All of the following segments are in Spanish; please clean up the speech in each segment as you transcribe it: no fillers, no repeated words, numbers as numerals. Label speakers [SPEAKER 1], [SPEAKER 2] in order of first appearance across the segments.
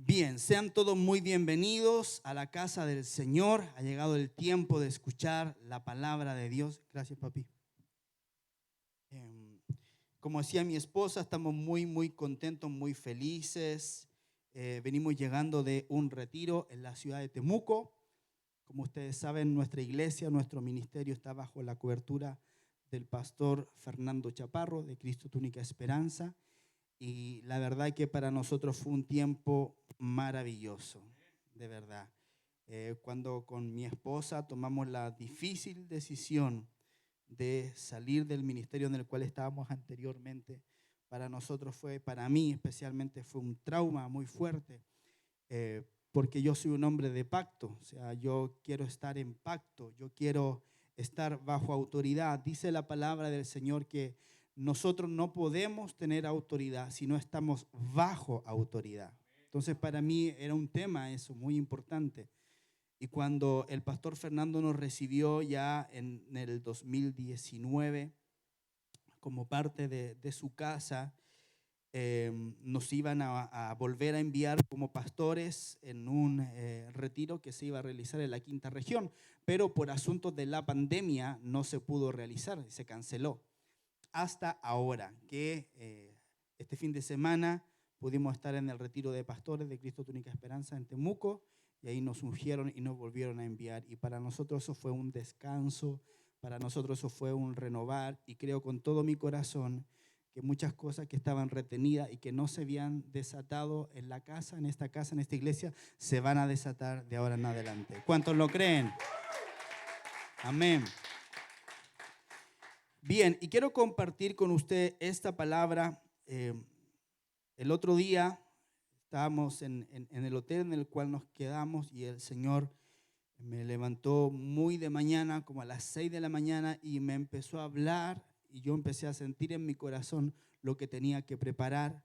[SPEAKER 1] Bien, sean todos muy bienvenidos a la casa del Señor. Ha llegado el tiempo de escuchar la palabra de Dios. Gracias, papi. Como decía mi esposa, estamos muy contentos, muy felices. Venimos llegando de un retiro en la ciudad de Temuco. Como ustedes saben, nuestra iglesia, nuestro ministerio está bajo la cobertura del pastor Fernando Chaparro de Cristo Tu Única Esperanza. Y la verdad que para nosotros fue un tiempo maravilloso, de verdad. Cuando con mi esposa tomamos la difícil decisión de salir del ministerio en el cual estábamos anteriormente, para nosotros fue, para mí especialmente, fue un trauma muy fuerte, porque yo soy un hombre de pacto, o sea, yo quiero estar en pacto, yo quiero estar bajo autoridad. Dice la palabra del Señor que nosotros no podemos tener autoridad si no estamos bajo autoridad. Entonces para mí era un tema eso muy importante. Y cuando el pastor Fernando nos recibió ya en el 2019 como parte de su casa, nos iban a volver a enviar como pastores en un retiro que se iba a realizar en la quinta región, pero por asuntos de la pandemia no se pudo realizar, se canceló. Hasta ahora que este fin de semana pudimos estar en el retiro de pastores de Cristo Tu Única Esperanza en Temuco, y ahí nos ungieron y nos volvieron a enviar, y para nosotros eso fue un descanso, para nosotros eso fue un renovar, y creo con todo mi corazón que muchas cosas que estaban retenidas y que no se habían desatado en la casa, en esta casa, en esta iglesia, se van a desatar de ahora en adelante. ¿Cuántos lo creen? Amén. Bien, y quiero compartir con usted esta palabra. El otro día estábamos en el hotel en el cual nos quedamos y el Señor me levantó muy de mañana, como a las 6 de la mañana, y me empezó a hablar y yo empecé a sentir en mi corazón lo que tenía que preparar.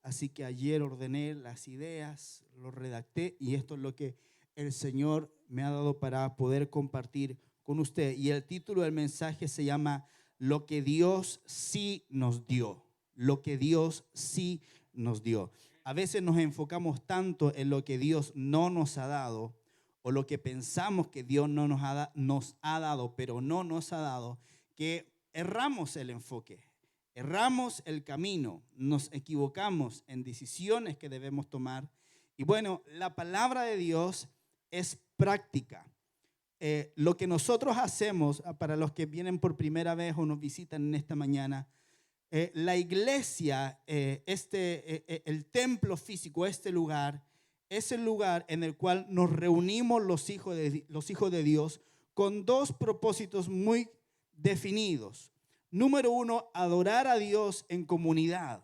[SPEAKER 1] Así que ayer ordené las ideas, lo redacté y esto es lo que el Señor me ha dado para poder compartir con usted. Y el título del mensaje se llama Lo que Dios sí nos dio. Lo que Dios sí nos dio. A veces nos enfocamos tanto en lo que Dios no nos ha dado, o lo que pensamos que Dios no nos ha dado, pero no nos ha dado, que erramos el enfoque, erramos el camino, nos equivocamos en decisiones que debemos tomar. Y bueno, la palabra de Dios es práctica. Lo que nosotros hacemos, para los que vienen por primera vez o nos visitan en esta mañana, la iglesia, el templo físico, este lugar, es el lugar en el cual nos reunimos los hijos de Dios con dos propósitos muy definidos. Número uno, adorar a Dios en comunidad.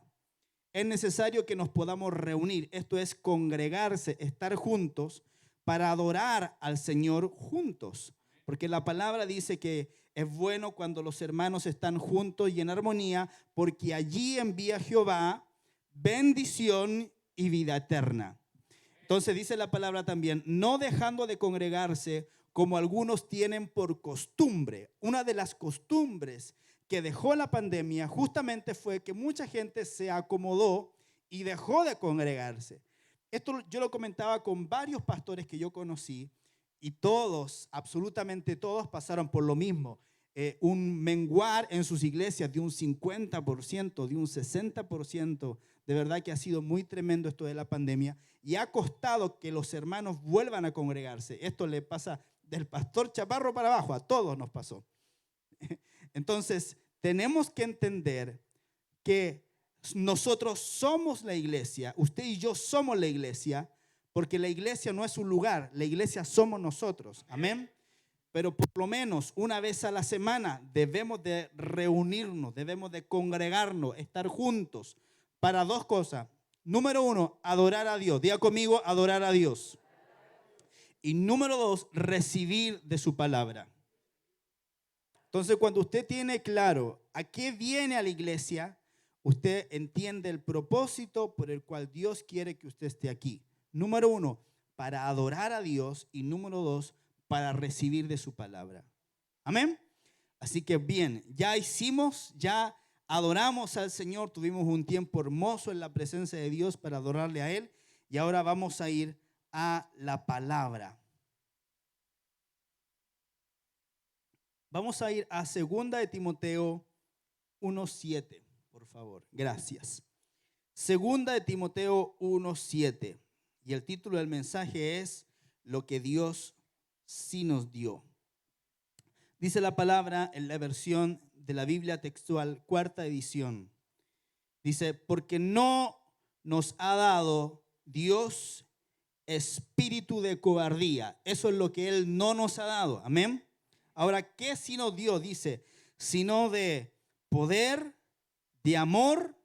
[SPEAKER 1] Es necesario que nos podamos reunir, esto es congregarse, estar juntos para adorar al Señor juntos. Porque la palabra dice que es bueno cuando los hermanos están juntos y en armonía, porque allí envía Jehová bendición y vida eterna. Entonces dice la palabra también, no dejando de congregarse como algunos tienen por costumbre. Una de las costumbres que dejó la pandemia justamente fue que mucha gente se acomodó y dejó de congregarse. Esto yo lo comentaba con varios pastores que yo conocí y todos, absolutamente todos, pasaron por lo mismo. Un menguar en sus iglesias de un 50%, de un 60%. De verdad que ha sido muy tremendo esto de la pandemia y ha costado que los hermanos vuelvan a congregarse. Esto le pasa del pastor Chaparro para abajo, a todos nos pasó. Entonces, tenemos que entender que nosotros somos la iglesia, usted y yo somos la iglesia, porque la iglesia no es un lugar, la iglesia somos nosotros. Amén. Pero por lo menos una vez a la semana debemos de reunirnos, debemos de congregarnos, estar juntos para dos cosas. Número uno, adorar a Dios. Diga conmigo, adorar a Dios. Y número dos, recibir de su palabra. Entonces, cuando usted tiene claro a qué viene a la iglesia, usted entiende el propósito por el cual Dios quiere que usted esté aquí. Número uno, para adorar a Dios, y número dos, para recibir de su palabra. Amén. Así que bien, ya adoramos al Señor, tuvimos un tiempo hermoso en la presencia de Dios para adorarle a Él. Y ahora vamos a ir a la palabra. Vamos a ir a 2 de Timoteo 1:7, por favor. Gracias. 2 de Timoteo 1:7. Y el título del mensaje es Lo que Dios sí nos dio. Dice la palabra en la versión de la Biblia textual, 4ª edición. Dice, porque no nos ha dado Dios espíritu de cobardía. Eso es lo que Él no nos ha dado. Amén. Ahora, ¿qué sí nos dio? Dice, sino de poder, de amor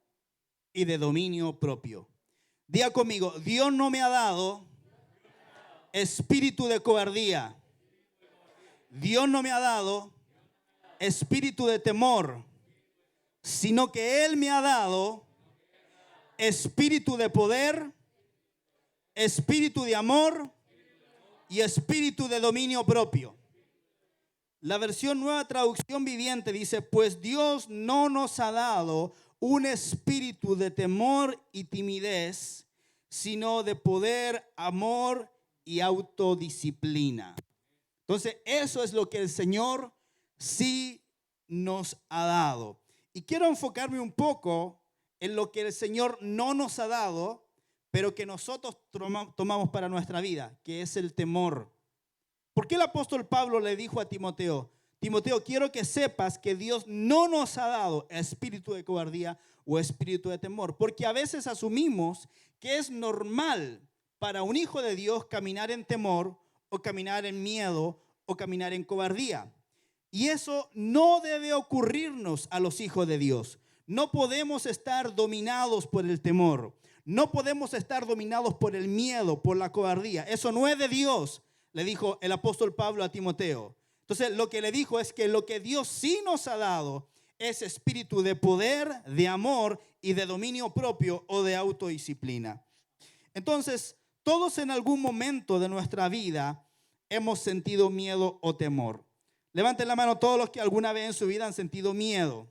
[SPEAKER 1] y de dominio propio. Diga conmigo, Dios no me ha dado espíritu de cobardía. Dios no me ha dado espíritu de temor, sino que Él me ha dado espíritu de poder, espíritu de amor y espíritu de dominio propio. La versión Nueva Traducción Viviente dice, pues Dios no nos ha dado un espíritu de temor y timidez, sino de poder, amor y autodisciplina. Entonces, eso es lo que el Señor sí nos ha dado. Y quiero enfocarme un poco en lo que el Señor no nos ha dado, pero que nosotros tomamos para nuestra vida, que es el temor. ¿Por qué el apóstol Pablo le dijo a Timoteo, Timoteo, quiero que sepas que Dios no nos ha dado espíritu de cobardía o espíritu de temor? Porque a veces asumimos que es normal para un hijo de Dios caminar en temor o caminar en miedo o caminar en cobardía. Y eso no debe ocurrirnos a los hijos de Dios. No podemos estar dominados por el temor. No podemos estar dominados por el miedo, por la cobardía. Eso no es de Dios, le dijo el apóstol Pablo a Timoteo. Entonces, lo que le dijo es que lo que Dios sí nos ha dado es espíritu de poder, de amor y de dominio propio o de autodisciplina. Entonces, todos en algún momento de nuestra vida hemos sentido miedo o temor. Levanten la mano todos los que alguna vez en su vida han sentido miedo.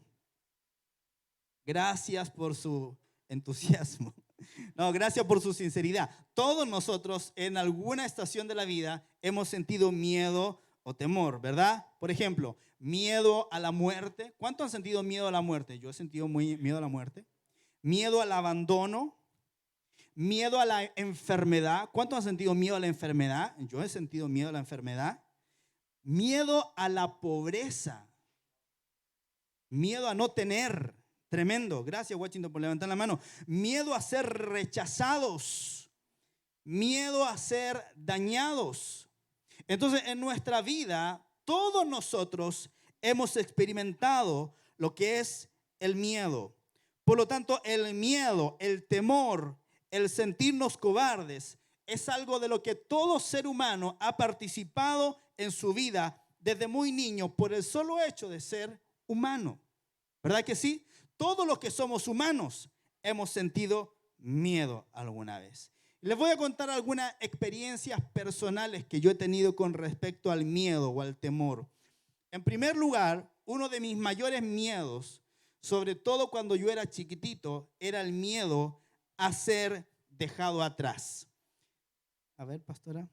[SPEAKER 1] Gracias por su entusiasmo. No, gracias por su sinceridad. Todos nosotros en alguna estación de la vida hemos sentido miedo o temor, ¿verdad? Por ejemplo, miedo a la muerte. ¿Cuántos han sentido miedo a la muerte? Yo he sentido miedo a la muerte. Miedo al abandono. Miedo a la enfermedad. ¿Cuántos han sentido miedo a la enfermedad? Yo he sentido miedo a la enfermedad. Miedo a la pobreza. Miedo a no tener. Tremendo. Gracias, Washington, por levantar la mano. Miedo a ser rechazados. Miedo a ser dañados. Entonces, en nuestra vida, todos nosotros hemos experimentado lo que es el miedo. Por lo tanto, el miedo, el temor, el sentirnos cobardes, es algo de lo que todo ser humano ha participado en su vida desde muy niño por el solo hecho de ser humano. ¿Verdad que sí? Todos los que somos humanos hemos sentido miedo alguna vez. Les voy a contar algunas experiencias personales que yo he tenido con respecto al miedo o al temor. En primer lugar, uno de mis mayores miedos, sobre todo cuando yo era chiquitito, era el miedo a ser dejado atrás. A ver, pastora.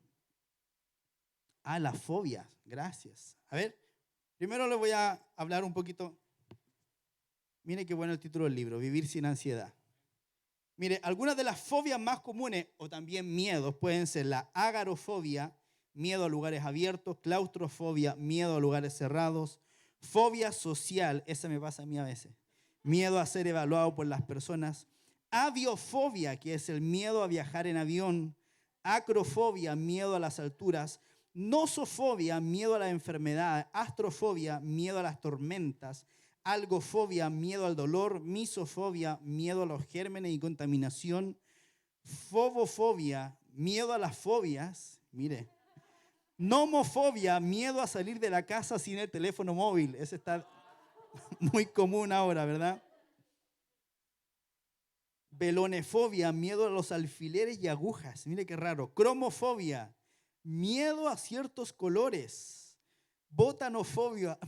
[SPEAKER 1] La fobia. Gracias. A ver, primero le voy a hablar un poquito. Mire qué bueno el título del libro, Vivir sin ansiedad. Mire, algunas de las fobias más comunes o también miedos pueden ser la agarofobia, miedo a lugares abiertos, claustrofobia, miedo a lugares cerrados, fobia social, esa me pasa a mí a veces, miedo a ser evaluado por las personas, aviofobia, que es el miedo a viajar en avión, acrofobia, miedo a las alturas, nosofobia, miedo a la enfermedad, astrofobia, miedo a las tormentas, algofobia, miedo al dolor, misofobia, miedo a los gérmenes y contaminación, fobofobia, miedo a las fobias, mire, nomofobia, miedo a salir de la casa sin el teléfono móvil, ese está muy común ahora, ¿verdad? Velonefobia, miedo a los alfileres y agujas, mire qué raro, cromofobia, miedo a ciertos colores, botanofobia,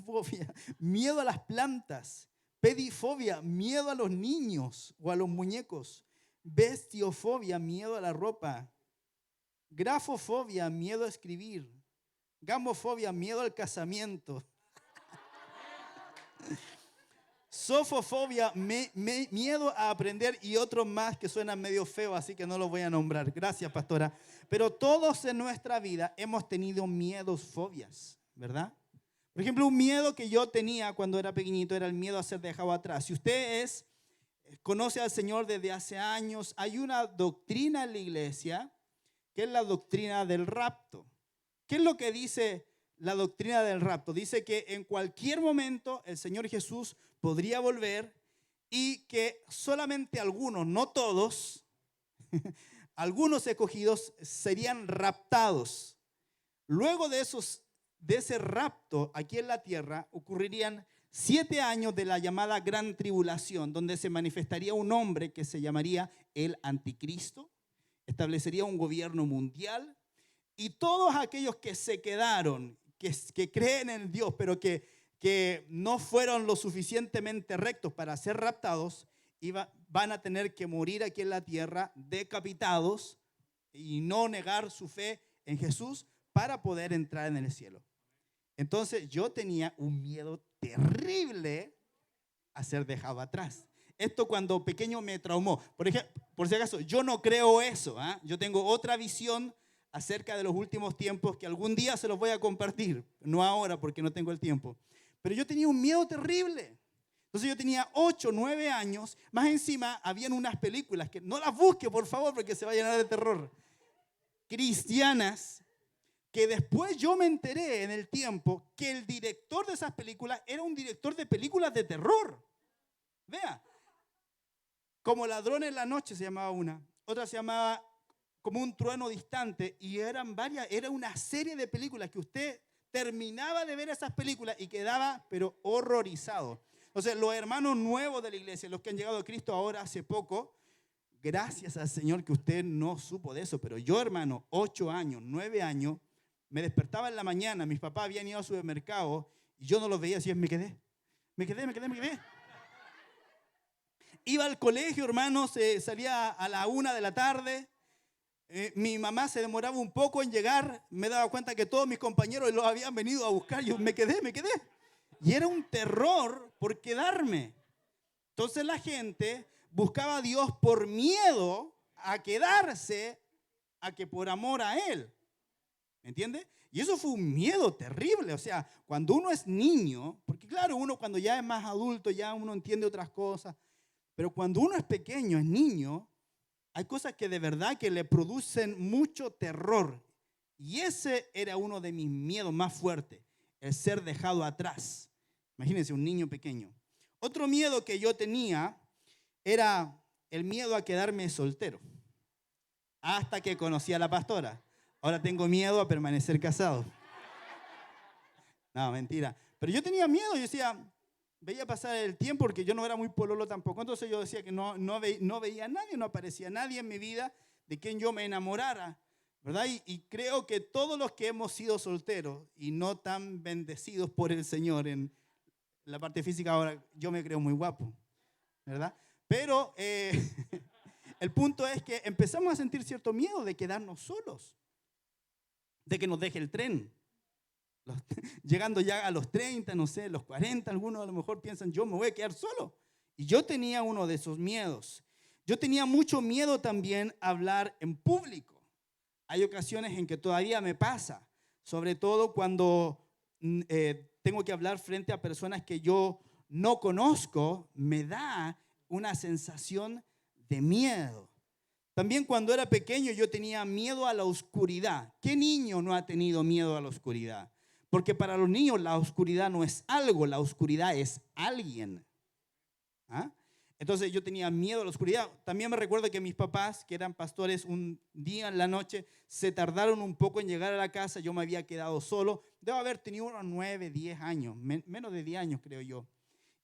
[SPEAKER 1] miedo a las plantas, pedifobia, miedo a los niños o a los muñecos, Bestiofobia, miedo a la ropa. Grafofobia, miedo a escribir. Gamofobia, miedo al casamiento. Sofofobia, miedo a aprender, y otros más que suenan medio feo, así que no los voy a nombrar. Gracias, pastora. Pero todos en nuestra vida hemos tenido miedos, fobias, ¿verdad? Por ejemplo, un miedo que yo tenía cuando era pequeñito era el miedo a ser dejado atrás. Si usted conoce al Señor desde hace años, hay una doctrina en la iglesia que es la doctrina del rapto. ¿Qué es lo que dice la doctrina del rapto? Dice que en cualquier momento el Señor Jesús podría volver y que solamente algunos, no todos, algunos escogidos serían raptados. Luego de ese rapto aquí en la tierra ocurrirían 7 años de la llamada Gran Tribulación, donde se manifestaría un hombre que se llamaría el Anticristo, establecería un gobierno mundial, y todos aquellos que se quedaron, que creen en Dios, pero que no fueron lo suficientemente rectos para ser raptados, van a tener que morir aquí en la tierra decapitados y no negar su fe en Jesús para poder entrar en el cielo. Entonces yo tenía un miedo terrible a ser dejado atrás. Esto cuando pequeño me traumó. Por ejemplo, por si acaso, yo no creo eso. Yo tengo otra visión acerca de los últimos tiempos que algún día se los voy a compartir. No ahora porque no tengo el tiempo. Pero yo tenía un miedo terrible. Entonces yo tenía 8, 9 años. Más encima, habían unas películas que no las busque, por favor, porque se va a llenar de terror. Cristianas, que después yo me enteré en el tiempo que el director de esas películas era un director de películas de terror. Vea, Como Ladrón en la Noche se llamaba una, otra se llamaba Como un trueno distante, y eran varias, era una serie de películas que usted terminaba de ver esas películas y quedaba pero horrorizado. Entonces los hermanos nuevos de la iglesia, los que han llegado a Cristo ahora hace poco, gracias al Señor que usted no supo de eso, pero yo, hermano, 8 años, 9 años, me despertaba en la mañana, mis papás habían ido al supermercado y yo no los veía, así me quedé. Iba al colegio, hermano, salía a la 1 de la tarde. Mi mamá se demoraba un poco en llegar. Me daba cuenta que todos mis compañeros los habían venido a buscar. Yo me quedé. Y era un terror por quedarme. Entonces la gente buscaba a Dios por miedo a quedarse, a que por amor a Él. ¿Me entiende? Y eso fue un miedo terrible. O sea, cuando uno es niño, porque claro, uno cuando ya es más adulto, ya uno entiende otras cosas. Pero cuando uno es pequeño, es niño, hay cosas que de verdad que le producen mucho terror. Y ese era uno de mis miedos más fuertes, el ser dejado atrás. Imagínense un niño pequeño. Otro miedo que yo tenía era el miedo a quedarme soltero. Hasta que conocí a la pastora. Ahora tengo miedo a permanecer casado. No, mentira. Pero yo tenía miedo, yo decía, veía pasar el tiempo porque yo no era muy pololo tampoco. Entonces yo decía que no veía a nadie, no aparecía nadie en mi vida de quien yo me enamorara, ¿verdad? Y creo que todos los que hemos sido solteros y no tan bendecidos por el Señor en la parte física, ahora yo me creo muy guapo, ¿verdad? Pero el punto es que empezamos a sentir cierto miedo de quedarnos solos, de que nos deje el tren. Llegando ya a los 30, no sé, los 40, algunos a lo mejor piensan, yo me voy a quedar solo. Y yo tenía uno de esos miedos. Yo tenía mucho miedo también a hablar en público. Hay ocasiones en que todavía me pasa, sobre todo cuando tengo que hablar frente a personas que yo no conozco, me da una sensación de miedo. También cuando era pequeño yo tenía miedo a la oscuridad. ¿Qué niño no ha tenido miedo a la oscuridad? Porque para los niños la oscuridad no es algo, la oscuridad es alguien. Entonces yo tenía miedo a la oscuridad. También me recuerdo que mis papás, que eran pastores, un día en la noche se tardaron un poco en llegar a la casa. Yo me había quedado solo. Debo haber tenido unos 9, 10 años, menos de 10 años creo yo.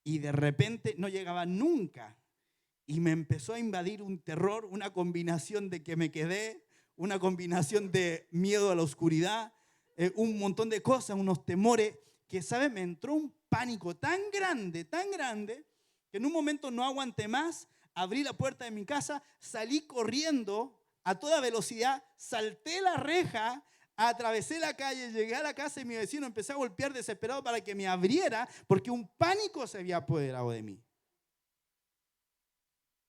[SPEAKER 1] Y de repente no llegaba nunca. Y me empezó a invadir un terror, una combinación de que me quedé, una combinación de miedo a la oscuridad, un montón de cosas, unos temores, que, ¿sabes? Me entró un pánico tan grande, que en un momento no aguanté más, abrí la puerta de mi casa, salí corriendo a toda velocidad, salté la reja, atravesé la calle, llegué a la casa y mi vecino empezó a golpear desesperado para que me abriera porque un pánico se había apoderado de mí.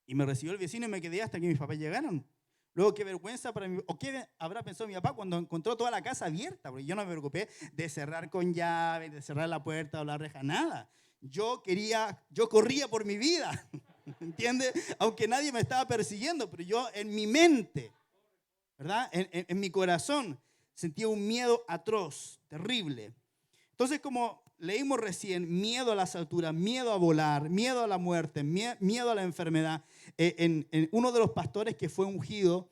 [SPEAKER 1] Y me recibió el vecino y me quedé hasta que mis papás llegaron. Luego, qué vergüenza para mí, o qué habrá pensado mi papá cuando encontró toda la casa abierta, porque yo no me preocupé de cerrar con llave, de cerrar la puerta o la reja, nada. Yo corría por mi vida, ¿entiendes? Aunque nadie me estaba persiguiendo, pero yo en mi mente, ¿verdad? En mi corazón sentía un miedo atroz, terrible. Entonces, como leímos recién, miedo a las alturas, miedo a volar, miedo a la muerte, miedo a la enfermedad. En uno de los pastores que fue ungido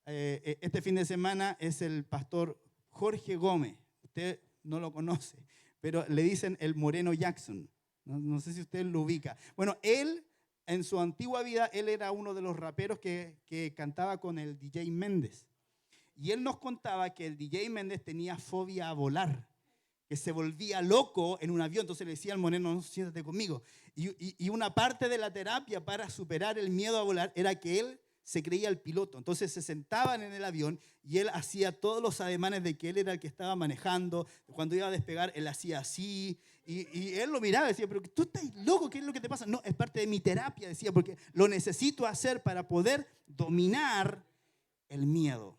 [SPEAKER 1] este fin de semana es el pastor Jorge Gómez. Usted no lo conoce, pero le dicen el Moreno Jackson. No sé si usted lo ubica. Bueno, él, en su antigua vida, él era uno de los raperos que cantaba con el DJ Méndez. Y él nos contaba que el DJ Méndez tenía fobia a volar, que se volvía loco en un avión. Entonces le decía al moreno, no, siéntate conmigo. Y una parte de la terapia para superar el miedo a volar era que él se creía el piloto. Entonces se sentaban en el avión y él hacía todos los ademanes de que él era el que estaba manejando. Cuando iba a despegar, él hacía así. Y él lo miraba y decía, pero tú estás loco, ¿qué es lo que te pasa? No, es parte de mi terapia, decía, porque lo necesito hacer para poder dominar el miedo.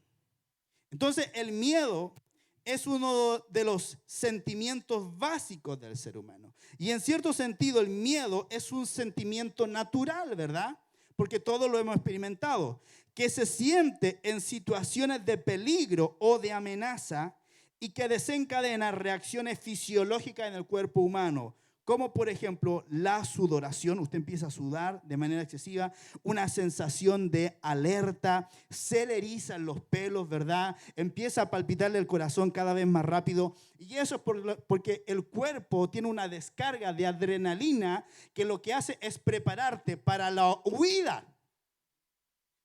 [SPEAKER 1] Entonces el miedo es uno de los sentimientos básicos del ser humano. Y en cierto sentido el miedo es un sentimiento natural, ¿verdad? Porque todos lo hemos experimentado, que se siente en situaciones de peligro o de amenaza y que desencadena reacciones fisiológicas en el cuerpo humano, como por ejemplo la sudoración. Usted empieza a sudar de manera excesiva, una sensación de alerta, se le erizan los pelos, ¿verdad? Empieza a palpitarle el corazón cada vez más rápido. Y eso es porque el cuerpo tiene una descarga de adrenalina que lo que hace es prepararte para la huida.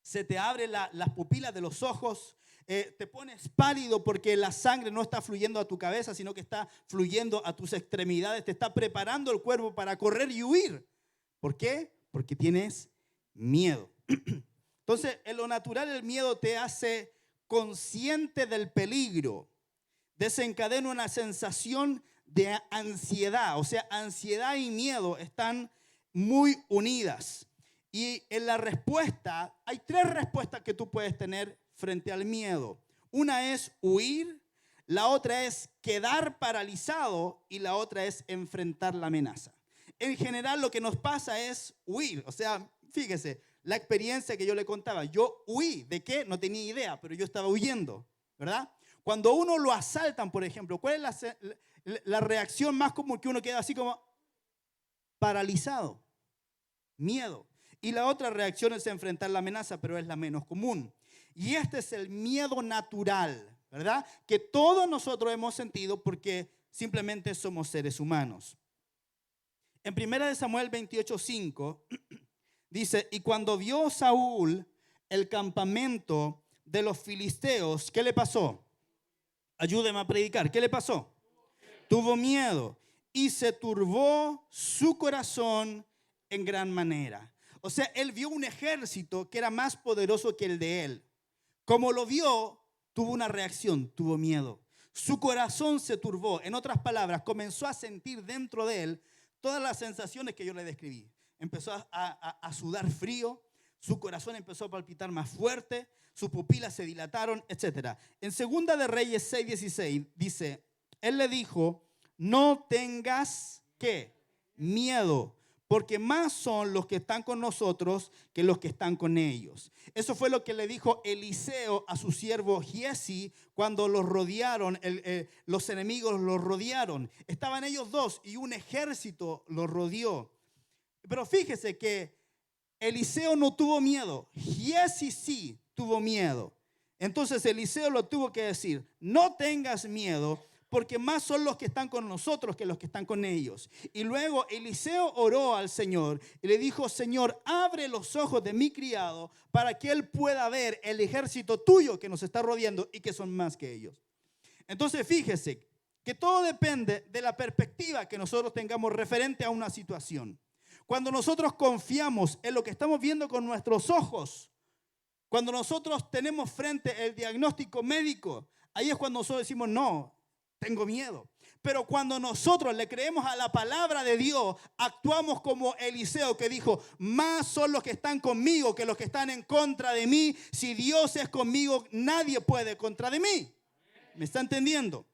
[SPEAKER 1] Se te abren las pupilas de los ojos, te pones pálido porque la sangre no está fluyendo a tu cabeza, sino que está fluyendo a tus extremidades. Te está preparando el cuerpo para correr y huir. ¿Por qué? Porque tienes miedo. Entonces, en lo natural, el miedo te hace consciente del peligro. Desencadena una sensación de ansiedad. O sea, ansiedad y miedo están muy unidas. Y en la respuesta, hay tres respuestas que tú puedes tener frente al miedo. Una es huir, la otra es quedar paralizado y la otra es enfrentar la amenaza. En general lo que nos pasa es huir. O sea, fíjese, la experiencia que yo le contaba, yo huí. ¿De qué? No tenía idea, pero yo estaba huyendo, ¿verdad? Cuando uno lo asaltan, por ejemplo, ¿cuál es la reacción más común? Que uno queda así como paralizado, miedo. Y la otra reacción es enfrentar la amenaza, pero es la menos común. Y este es el miedo natural, ¿verdad? Que todos nosotros hemos sentido porque simplemente somos seres humanos. En 1 Samuel 28:5 dice, y cuando vio Saúl el campamento de los filisteos, ¿qué le pasó? Ayúdeme a predicar. ¿Qué le pasó? Tuvo miedo y se turbó su corazón en gran manera. O sea, él vio un ejército que era más poderoso que el de él. Como lo vio, tuvo una reacción, tuvo miedo. Su corazón se turbó. En otras palabras, comenzó a sentir dentro de él todas las sensaciones que yo le describí. Empezó a sudar frío, su corazón empezó a palpitar más fuerte, sus pupilas se dilataron, etc. En 2 de Reyes 6:16 dice, él le dijo, no tengas, ¿qué? Miedo, porque más son los que están con nosotros que los que están con ellos. Eso fue lo que le dijo Eliseo a su siervo Giesi cuando los rodearon, los enemigos los rodearon. Estaban ellos dos y un ejército los rodeó. Pero fíjese que Eliseo no tuvo miedo, Giesi sí tuvo miedo. Entonces Eliseo lo tuvo que decir, no tengas miedo, porque más son los que están con nosotros que los que están con ellos. Y luego Eliseo oró al Señor y le dijo, Señor, abre los ojos de mi criado para que él pueda ver el ejército tuyo que nos está rodeando y que son más que ellos. Entonces fíjese que todo depende de la perspectiva que nosotros tengamos referente a una situación. Cuando nosotros confiamos en lo que estamos viendo con nuestros ojos, cuando nosotros tenemos frente el diagnóstico médico, ahí es cuando nosotros decimos, no, tengo miedo. Pero cuando nosotros le creemos a la palabra de Dios, actuamos como Eliseo que dijo, más son los que están conmigo que los que están en contra de mí. Si Dios es conmigo, nadie puede contra de mí. ¿Me está entendiendo?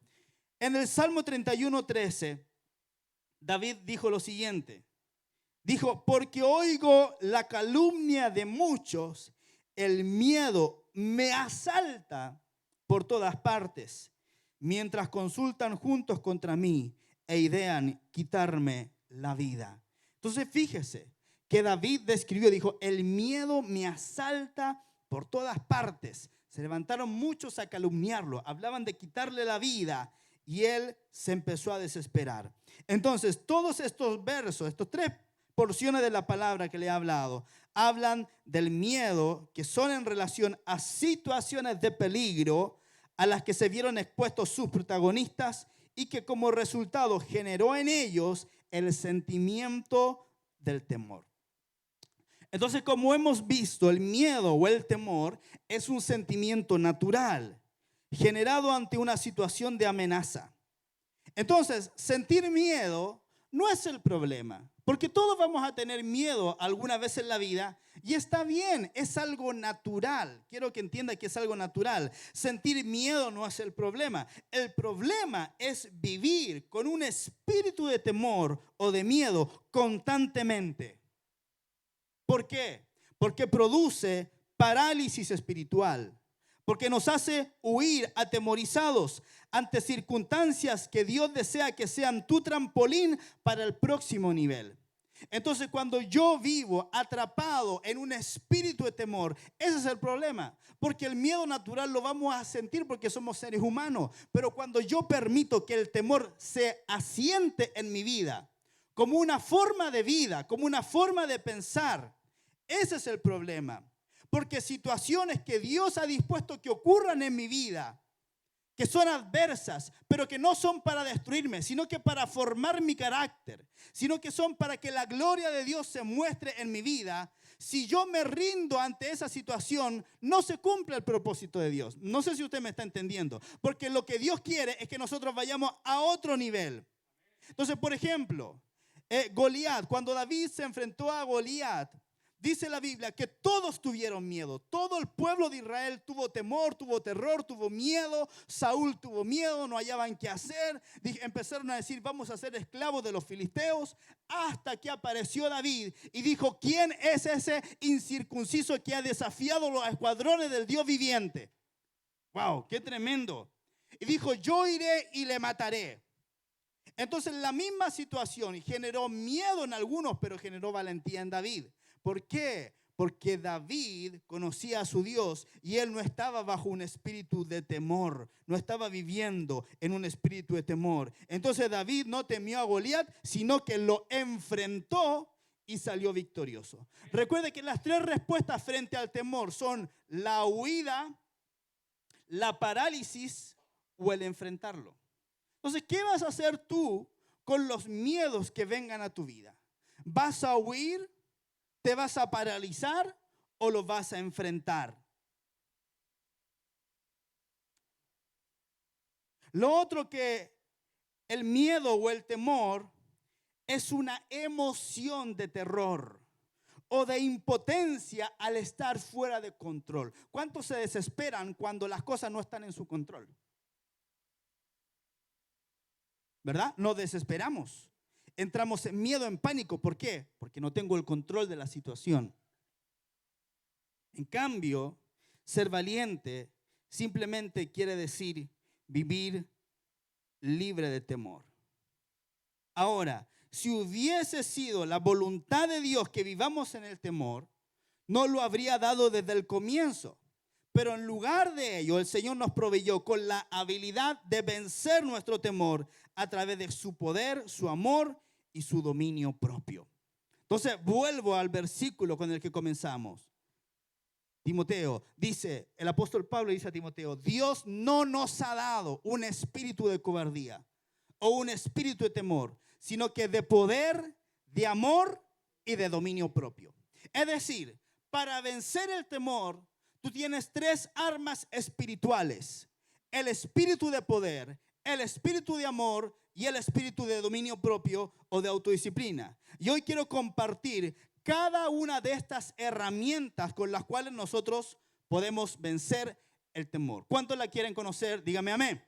[SPEAKER 1] En el Salmo 31:13, David dijo lo siguiente. Dijo, porque oigo la calumnia de muchos, el miedo me asalta por todas partes, mientras consultan juntos contra mí e idean quitarme la vida. Entonces fíjese que David describió, dijo, el miedo me asalta por todas partes. Se levantaron muchos a calumniarlo, hablaban de quitarle la vida y él se empezó a desesperar. Entonces todos estos versos, estos tres porciones de la palabra que le he hablado, hablan del miedo que son en relación a situaciones de peligro a las que se vieron expuestos sus protagonistas y que como resultado generó en ellos el sentimiento del temor. Entonces, como hemos visto, el miedo o el temor es un sentimiento natural generado ante una situación de amenaza. Entonces, sentir miedo no es el problema, porque todos vamos a tener miedo alguna vez en la vida y está bien, es algo natural. Quiero que entienda que es algo natural. Sentir miedo no es el problema. El problema es vivir con un espíritu de temor o de miedo constantemente. ¿Por qué? Porque produce parálisis espiritual. Porque nos hace huir atemorizados ante circunstancias que Dios desea que sean tu trampolín para el próximo nivel. Entonces, cuando yo vivo atrapado en un espíritu de temor, ese es el problema. Porque el miedo natural lo vamos a sentir porque somos seres humanos. Pero cuando yo permito que el temor se asiente en mi vida, como una forma de vida, como una forma de pensar, ese es el problema. Porque situaciones que Dios ha dispuesto que ocurran en mi vida, que son adversas, pero que no son para destruirme, sino que para formar mi carácter, sino que son para que la gloria de Dios se muestre en mi vida. Si yo me rindo ante esa situación, no se cumple el propósito de Dios. No sé si usted me está entendiendo, porque lo que Dios quiere es que nosotros vayamos a otro nivel. Entonces, por ejemplo, Goliat, cuando David se enfrentó a Goliat, dice la Biblia que todos tuvieron miedo. Todo el pueblo de Israel tuvo temor, tuvo terror, tuvo miedo. Saúl tuvo miedo, no hallaban qué hacer. Empezaron a decir, vamos a ser esclavos de los filisteos. Hasta que apareció David y dijo, ¿quién es ese incircunciso que ha desafiado los escuadrones del Dios viviente? ¡Wow! ¡Qué tremendo! Y dijo, yo iré y le mataré. Entonces la misma situación generó miedo en algunos, pero generó valentía en David. ¿Por qué? Porque David conocía a su Dios y él no estaba bajo un espíritu de temor, no estaba viviendo en un espíritu de temor. Entonces David no temió a Goliat, sino que lo enfrentó y salió victorioso. Recuerde que las tres respuestas frente al temor son la huida, la parálisis o el enfrentarlo. Entonces, ¿qué vas a hacer tú con los miedos que vengan a tu vida? ¿Vas a huir? ¿Te vas a paralizar o lo vas a enfrentar? Lo otro que el miedo o el temor es una emoción de terror o de impotencia al estar fuera de control. ¿Cuántos se desesperan cuando las cosas no están en su control? ¿Verdad? Nos desesperamos. Entramos en miedo, en pánico. ¿Por qué? Porque no tengo el control de la situación. En cambio, ser valiente simplemente quiere decir vivir libre de temor. Ahora, si hubiese sido la voluntad de Dios que vivamos en el temor, no lo habría dado desde el comienzo. Pero en lugar de ello, el Señor nos proveyó con la habilidad de vencer nuestro temor a través de su poder, su amor y su dominio propio. Entonces, vuelvo al versículo con el que comenzamos. Timoteo dice, el apóstol Pablo dice a Timoteo, Dios no nos ha dado un espíritu de cobardía o un espíritu de temor, sino que de poder, de amor y de dominio propio. Es decir, para vencer el temor, tú tienes 3 armas espirituales: el espíritu de poder, el espíritu de amor y el espíritu de dominio propio o de autodisciplina. Y hoy quiero compartir cada una de estas herramientas con las cuales nosotros podemos vencer el temor. ¿Cuántos la quieren conocer? Dígame amén.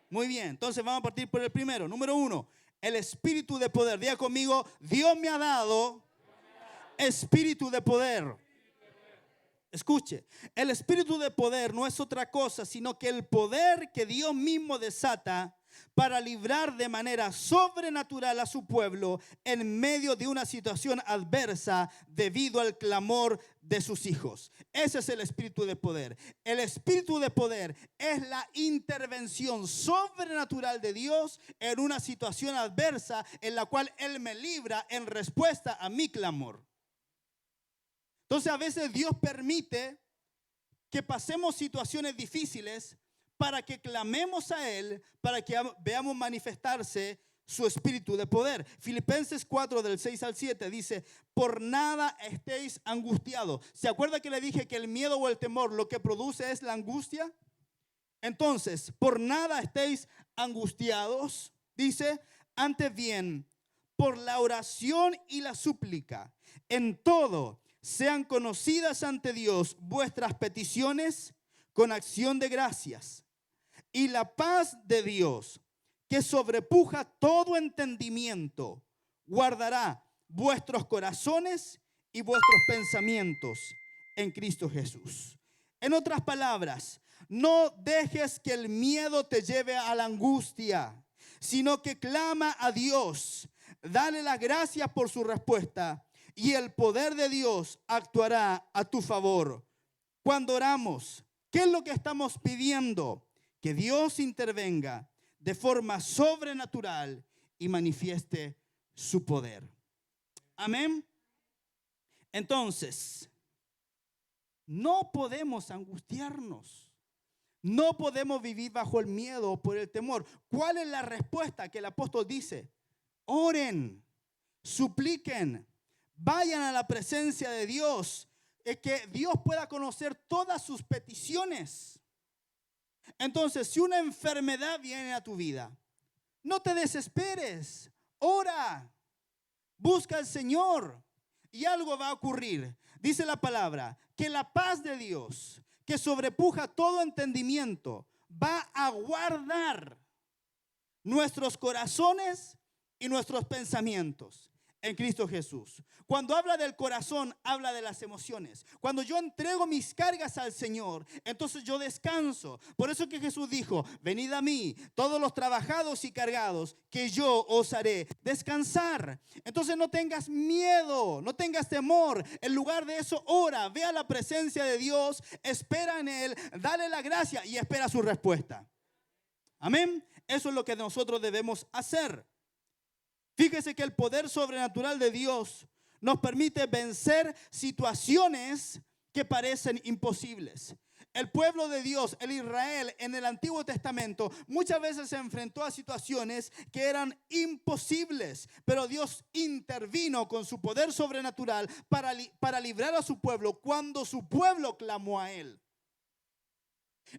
[SPEAKER 1] Muy bien, entonces vamos a partir por el primero. Número 1, el espíritu de poder. Diga conmigo: Dios me ha dado espíritu de poder. Escuche, el espíritu de poder no es otra cosa sino que el poder que Dios mismo desata para librar de manera sobrenatural a su pueblo en medio de una situación adversa debido al clamor de sus hijos. Ese es el espíritu de poder. El espíritu de poder es la intervención sobrenatural de Dios en una situación adversa en la cual Él me libra en respuesta a mi clamor. Entonces a veces Dios permite que pasemos situaciones difíciles para que clamemos a Él, para que veamos manifestarse su espíritu de poder. Filipenses 4 del 6 al 7 dice: por nada estéis angustiados. ¿Se acuerda que le dije que el miedo o el temor lo que produce es la angustia? Entonces, por nada estéis angustiados, dice, antes bien, por la oración y la súplica, en todo sean conocidas ante Dios vuestras peticiones con acción de gracias. Y la paz de Dios, que sobrepuja todo entendimiento, guardará vuestros corazones y vuestros pensamientos en Cristo Jesús. En otras palabras, no dejes que el miedo te lleve a la angustia, sino que clama a Dios, dale las gracias por su respuesta, y el poder de Dios actuará a tu favor. Cuando oramos, ¿qué es lo que estamos pidiendo? Que Dios intervenga de forma sobrenatural y manifieste su poder. Amén. Entonces, no podemos angustiarnos. No podemos vivir bajo el miedo o por el temor. ¿Cuál es la respuesta que el apóstol dice? Oren, supliquen, vayan a la presencia de Dios, que Dios pueda conocer todas sus peticiones. Entonces, si una enfermedad viene a tu vida, no te desesperes, ora, busca al Señor y algo va a ocurrir. Dice la palabra que la paz de Dios, que sobrepuja todo entendimiento, va a guardar nuestros corazones y nuestros pensamientos en Cristo Jesús. Cuando habla del corazón, habla de las emociones. Cuando yo entrego mis cargas al Señor, entonces yo descanso. Por eso que Jesús dijo: venid a mí, todos los trabajados y cargados, que yo os haré descansar. Entonces no tengas miedo, no tengas temor. En lugar de eso, ora, ve a la presencia de Dios, espera en Él, dale la gracia y espera su respuesta. Amén. Eso es lo que nosotros debemos hacer. Fíjese que el poder sobrenatural de Dios nos permite vencer situaciones que parecen imposibles. El pueblo de Dios, el Israel, en el Antiguo Testamento, muchas veces se enfrentó a situaciones que eran imposibles, pero Dios intervino con su poder sobrenatural para librar a su pueblo cuando su pueblo clamó a Él.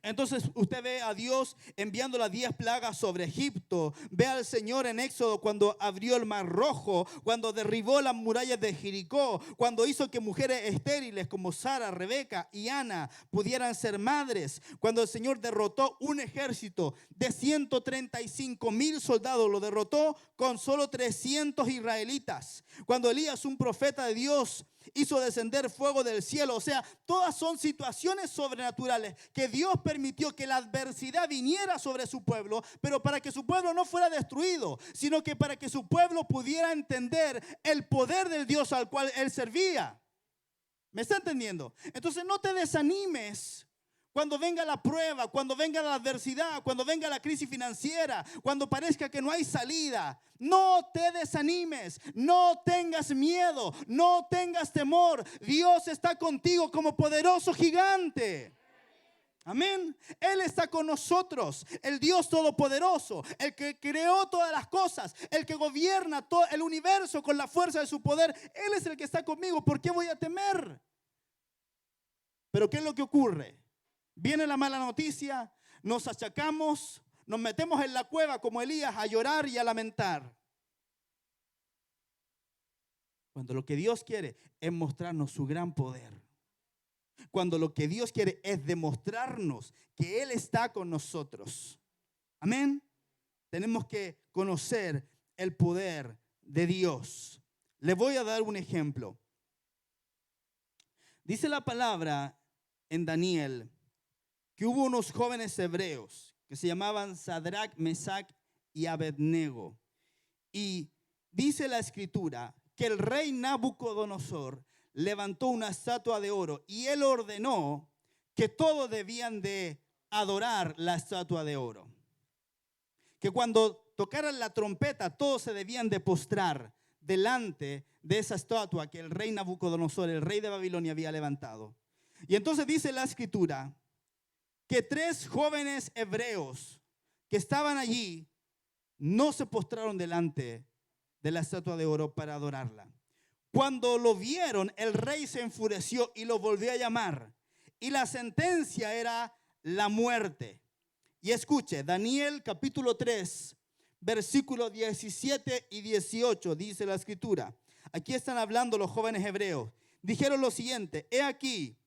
[SPEAKER 1] Entonces usted ve a Dios enviando las 10 plagas sobre Egipto. Ve al Señor en Éxodo cuando abrió el mar rojo, cuando derribó las murallas de Jericó, cuando hizo que mujeres estériles como Sara, Rebeca y Ana pudieran ser madres, cuando el Señor derrotó un ejército de 135,000 soldados, lo derrotó con solo 300 israelitas, cuando Elías, un profeta de Dios, hizo descender fuego del cielo. O sea, todas son situaciones sobrenaturales que Dios permitió que la adversidad viniera sobre su pueblo, pero para que su pueblo no fuera destruido, sino que para que su pueblo pudiera entender el poder del Dios al cual él servía. ¿Me está entendiendo? Entonces no te desanimes cuando venga la prueba, cuando venga la adversidad, cuando venga la crisis financiera, cuando parezca que no hay salida. No te desanimes, no tengas miedo, no tengas temor. Dios está contigo como poderoso gigante. Amén. Él está con nosotros, el Dios Todopoderoso, el que creó todas las cosas, el que gobierna todo el universo con la fuerza de su poder. Él es el que está conmigo. ¿Por qué voy a temer? Pero ¿qué es lo que ocurre? Viene la mala noticia, nos achacamos, nos metemos en la cueva como Elías a llorar y a lamentar. Cuando lo que Dios quiere es mostrarnos su gran poder. Cuando lo que Dios quiere es demostrarnos que Él está con nosotros. Amén. Tenemos que conocer el poder de Dios. Les voy a dar un ejemplo. Dice la palabra en Daniel que hubo unos jóvenes hebreos que se llamaban Sadrach, Mesach y Abednego. Y dice la escritura que el rey Nabucodonosor levantó una estatua de oro y él ordenó que todos debían de adorar la estatua de oro. Que cuando tocaran la trompeta todos se debían de postrar delante de esa estatua que el rey Nabucodonosor, el rey de Babilonia, había levantado. Y entonces dice la escritura que 3 jóvenes hebreos que estaban allí no se postraron delante de la estatua de oro para adorarla. Cuando lo vieron, el rey se enfureció y lo volvió a llamar. Y la sentencia era la muerte. Y escuche, Daniel capítulo 3, versículos 17 y 18, dice la escritura. Aquí están hablando los jóvenes hebreos. Dijeron lo siguiente: he aquí,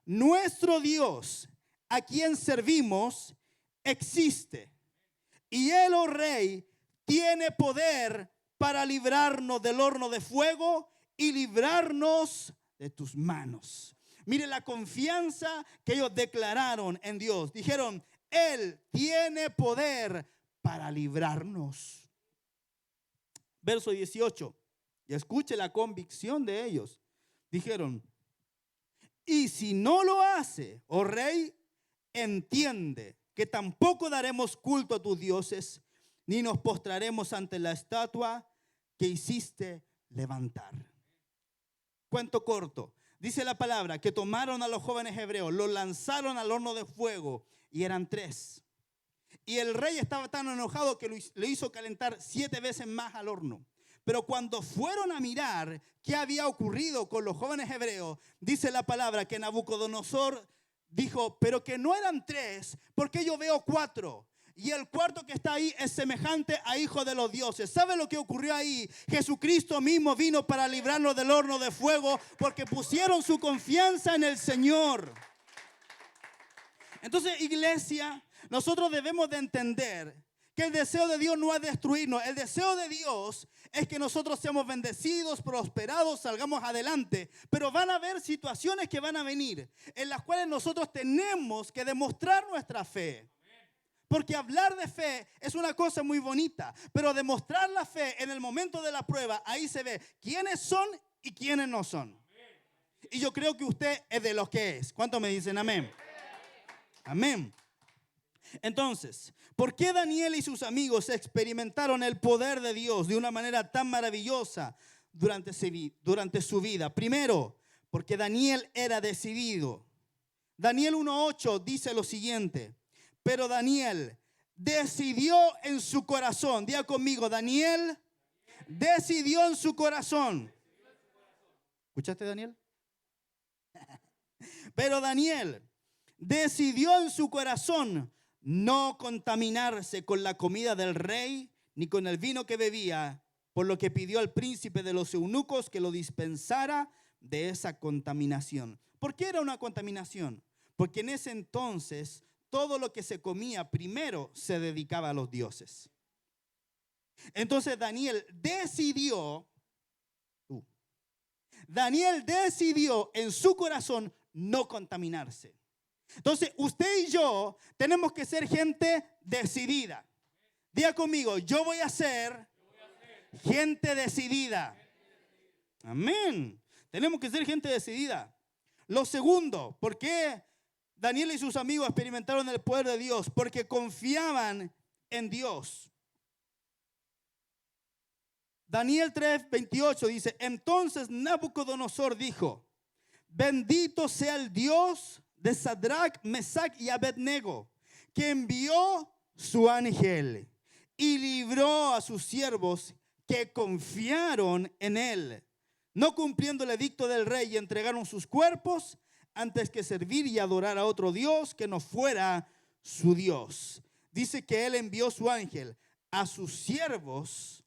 [SPEAKER 1] nuestro Dios, a quien servimos, existe. Y él, oh rey, tiene poder para librarnos del horno de fuego y librarnos de tus manos. Mire la confianza que ellos declararon en Dios. Dijeron, Él tiene poder para librarnos. Verso 18. Y escuche la convicción de ellos. Dijeron, y si no lo hace, oh rey, entiende que tampoco daremos culto a tus dioses, ni nos postraremos ante la estatua que hiciste levantar. Cuento corto. Dice la palabra que tomaron a los jóvenes hebreos, los lanzaron al horno de fuego y eran 3. Y el rey estaba tan enojado que le hizo calentar 7 veces más al horno. Pero cuando fueron a mirar qué había ocurrido con los jóvenes hebreos, dice la palabra que Nabucodonosor dijo, pero que no eran 3, porque yo veo 4. Y el cuarto que está ahí es semejante a hijo de los dioses. ¿Sabe lo que ocurrió ahí? Jesucristo mismo vino para librarnos del horno de fuego porque pusieron su confianza en el Señor. Entonces, iglesia, nosotros debemos de entender que el deseo de Dios no es destruirnos. El deseo de Dios es que nosotros seamos bendecidos, prosperados, salgamos adelante. Pero van a haber situaciones que van a venir en las cuales nosotros tenemos que demostrar nuestra fe. Porque hablar de fe es una cosa muy bonita, pero demostrar la fe en el momento de la prueba, ahí se ve quiénes son y quiénes no son. Y yo creo que usted es de los que es. ¿Cuántos me dicen amén? Amén. Entonces, ¿por qué Daniel y sus amigos experimentaron el poder de Dios de una manera tan maravillosa durante su vida? Primero, porque Daniel era decidido. Daniel 1:8 dice lo siguiente. Pero Daniel decidió en su corazón. Diga conmigo, Daniel decidió en su corazón. ¿Escuchaste, Daniel? Pero Daniel decidió en su corazón no contaminarse con la comida del rey ni con el vino que bebía, por lo que pidió al príncipe de los eunucos que lo dispensara de esa contaminación. ¿Por qué era una contaminación? Porque en ese entonces todo lo que se comía primero se dedicaba a los dioses. Entonces Daniel decidió en su corazón no contaminarse. Entonces usted y yo tenemos que ser gente decidida. Diga conmigo, yo voy a ser gente decidida. Amén. Tenemos que ser gente decidida. Lo segundo, ¿por qué Daniel y sus amigos experimentaron el poder de Dios? Porque confiaban en Dios. Daniel 3:28 dice, entonces Nabucodonosor dijo, bendito sea el Dios de Sadrach, Mesach y Abednego, que envió su ángel y libró a sus siervos que confiaron en él, no cumpliendo el edicto del rey, y entregaron sus cuerpos antes que servir y adorar a otro Dios que no fuera su Dios. Dice que él envió su ángel a sus siervos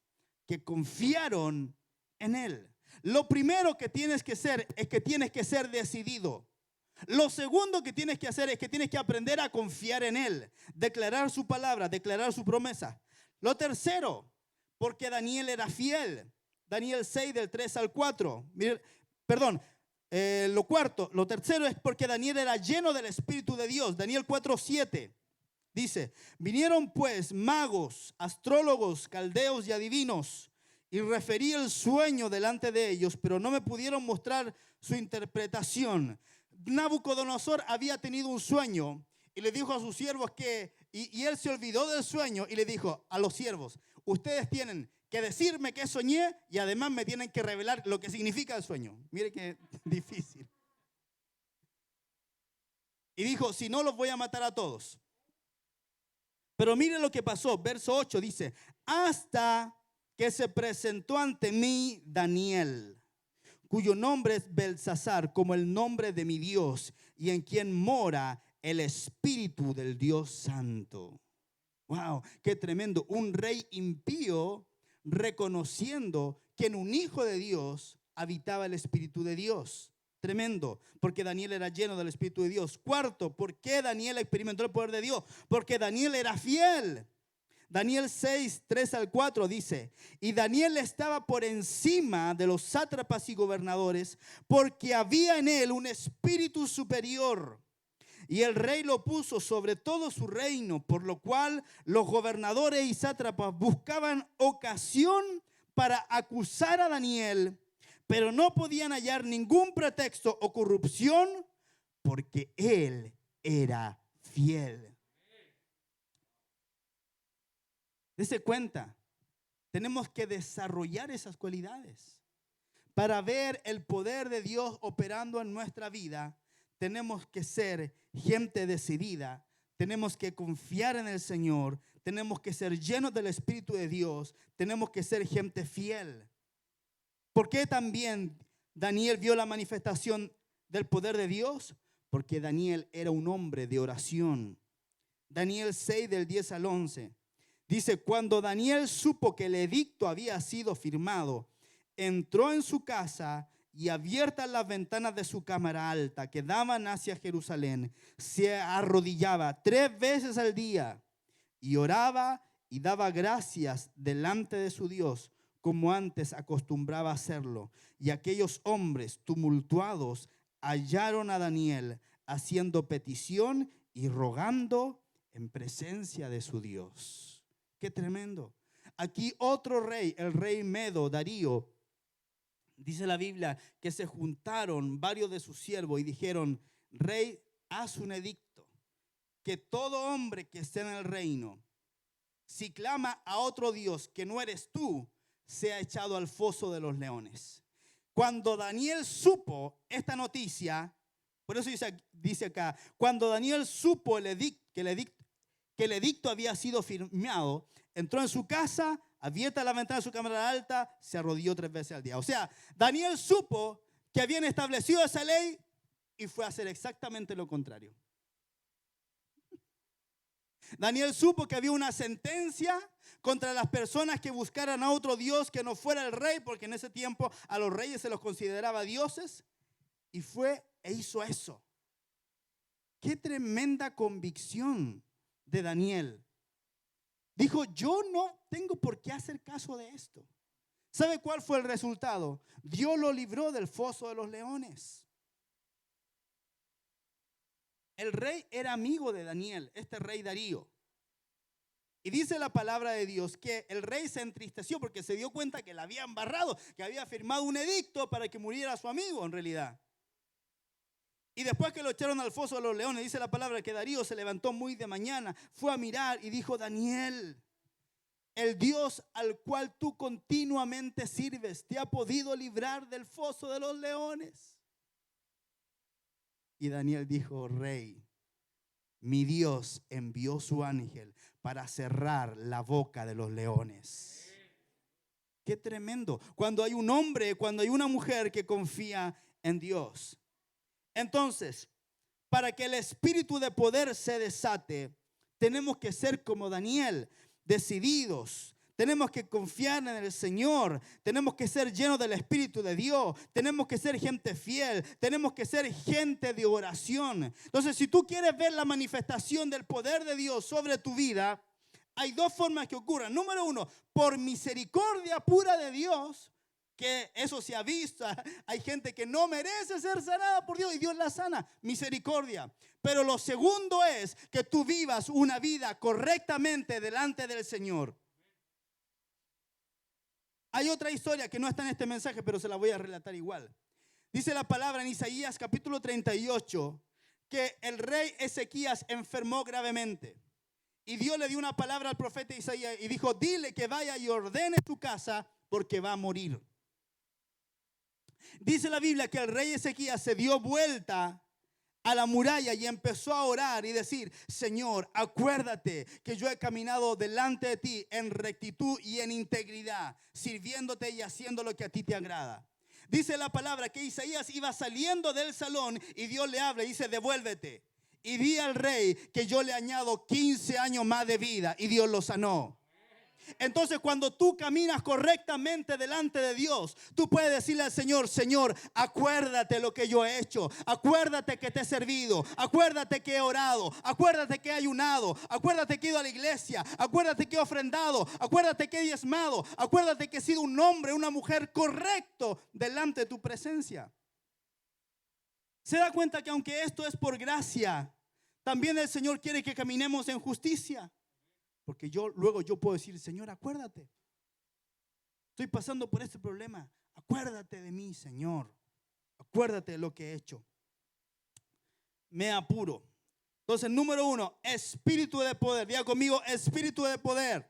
[SPEAKER 1] que confiaron en él. Lo primero que tienes que hacer es que tienes que ser decidido. Lo segundo que tienes que hacer es que tienes que aprender a confiar en él, declarar su palabra, declarar su promesa. Lo tercero, porque Daniel era fiel. Daniel 6 del 3 al 4. Lo tercero es porque Daniel era lleno del Espíritu de Dios. Daniel 4:7 dice: vinieron pues magos, astrólogos, caldeos y adivinos, y referí el sueño delante de ellos, pero no me pudieron mostrar su interpretación. Nabucodonosor había tenido un sueño y le dijo a sus siervos y él se olvidó del sueño y le dijo a los siervos: ustedes tienen que decirme qué soñé y además me tienen que revelar lo que significa el sueño. Mire qué difícil. Y dijo: si no, los voy a matar a todos. Pero mire lo que pasó. Verso 8 dice: hasta que se presentó ante mí Daniel, cuyo nombre es Belsasar, como el nombre de mi Dios, y en quien mora el Espíritu del Dios Santo. Wow, qué tremendo. Un rey impío reconociendo que en un hijo de Dios habitaba el Espíritu de Dios. Tremendo, porque Daniel era lleno del Espíritu de Dios. Cuarto, ¿por qué Daniel experimentó el poder de Dios? Porque Daniel era fiel. Daniel 6, 3 al 4 dice: y Daniel estaba por encima de los sátrapas y gobernadores, porque había en él un espíritu superior. Y el rey lo puso sobre todo su reino, por lo cual los gobernadores y sátrapas buscaban ocasión para acusar a Daniel, pero no podían hallar ningún pretexto o corrupción, porque él era fiel. Dese cuenta, tenemos que desarrollar esas cualidades. Para ver el poder de Dios operando en nuestra vida, tenemos que ser gente decidida, tenemos que confiar en el Señor, tenemos que ser llenos del Espíritu de Dios, tenemos que ser gente fiel. ¿Por qué también Daniel vio la manifestación del poder de Dios? Porque Daniel era un hombre de oración. Daniel 6 del 10 al 11 dice: cuando Daniel supo que el edicto había sido firmado, entró en su casa y, abiertas las ventanas de su cámara alta que daban hacia Jerusalén, se arrodillaba 3 veces al día y oraba y daba gracias delante de su Dios, como antes acostumbraba hacerlo. Y aquellos hombres tumultuados hallaron a Daniel haciendo petición y rogando en presencia de su Dios. Qué tremendo. Aquí otro rey, el rey Medo, Darío, dice la Biblia que se juntaron varios de sus siervos y dijeron: rey, haz un edicto que todo hombre que esté en el reino, si clama a otro Dios que no eres tú, sea echado al foso de los leones. Cuando Daniel supo esta noticia, por eso dice acá, cuando Daniel supo que el edicto había sido firmado, entró en su casa, abierta la ventana de su cámara alta, se arrodilló 3 veces al día. O sea, Daniel supo que habían establecido esa ley y fue a hacer exactamente lo contrario. Daniel supo que había una sentencia contra las personas que buscaran a otro Dios que no fuera el rey, porque en ese tiempo a los reyes se los consideraba dioses, y fue e hizo eso. Qué tremenda convicción de Daniel. Dijo: yo no tengo por qué hacer caso de esto. ¿Sabe cuál fue el resultado? Dios lo libró del foso de los leones. El rey era amigo de Daniel, este rey Darío. Y dice la palabra de Dios que el rey se entristeció porque se dio cuenta que la había embarrado, que había firmado un edicto para que muriera su amigo en realidad. Y después que lo echaron al foso de los leones, dice la palabra que Darío se levantó muy de mañana, fue a mirar y dijo: Daniel, el Dios al cual tú continuamente sirves, ¿te ha podido librar del foso de los leones? Y Daniel dijo: Rey, mi Dios envió su ángel para cerrar la boca de los leones. Qué tremendo. Cuando hay un hombre, cuando hay una mujer que confía en Dios. Entonces, para que el espíritu de poder se desate, tenemos que ser como Daniel, decididos. Tenemos que confiar en el Señor. Tenemos que ser llenos del Espíritu de Dios. Tenemos que ser gente fiel. Tenemos que ser gente de oración. Entonces, si tú quieres ver la manifestación del poder de Dios sobre tu vida, hay dos formas que ocurran. Número uno, por misericordia pura de Dios, que eso se ha visto. Hay gente que no merece ser sanada por Dios y Dios la sana. Misericordia. Pero lo segundo es que tú vivas una vida correctamente delante del Señor. Hay otra historia que no está en este mensaje, pero se la voy a relatar igual. Dice la palabra en Isaías capítulo 38 que el rey Ezequías enfermó gravemente. Y Dios le dio una palabra al profeta Isaías y dijo: dile que vaya y ordene su casa porque va a morir. Dice la Biblia que el rey Ezequías se dio vuelta a la muralla y empezó a orar y decir: Señor, acuérdate que yo he caminado delante de ti en rectitud y en integridad, sirviéndote y haciendo lo que a ti te agrada. Dice la palabra que Isaías iba saliendo del salón y Dios le habla y dice: devuélvete y di al rey que yo le añado 15 años más de vida. Y Dios lo sanó. Entonces, cuando tú caminas correctamente delante de Dios, tú puedes decirle al Señor: Señor, acuérdate lo que yo he hecho, acuérdate que te he servido, acuérdate que he orado, acuérdate que he ayunado, acuérdate que he ido a la iglesia, acuérdate que he ofrendado, acuérdate que he diezmado, acuérdate que he sido un hombre, una mujer correcto delante de tu presencia. Se da cuenta que aunque esto es por gracia, también el Señor quiere que caminemos en justicia. Porque luego yo puedo decir: Señor, acuérdate. Estoy pasando por este problema. Acuérdate de mí, Señor. Acuérdate de lo que he hecho. Me apuro. Entonces, número uno, espíritu de poder. Diga conmigo: espíritu de poder.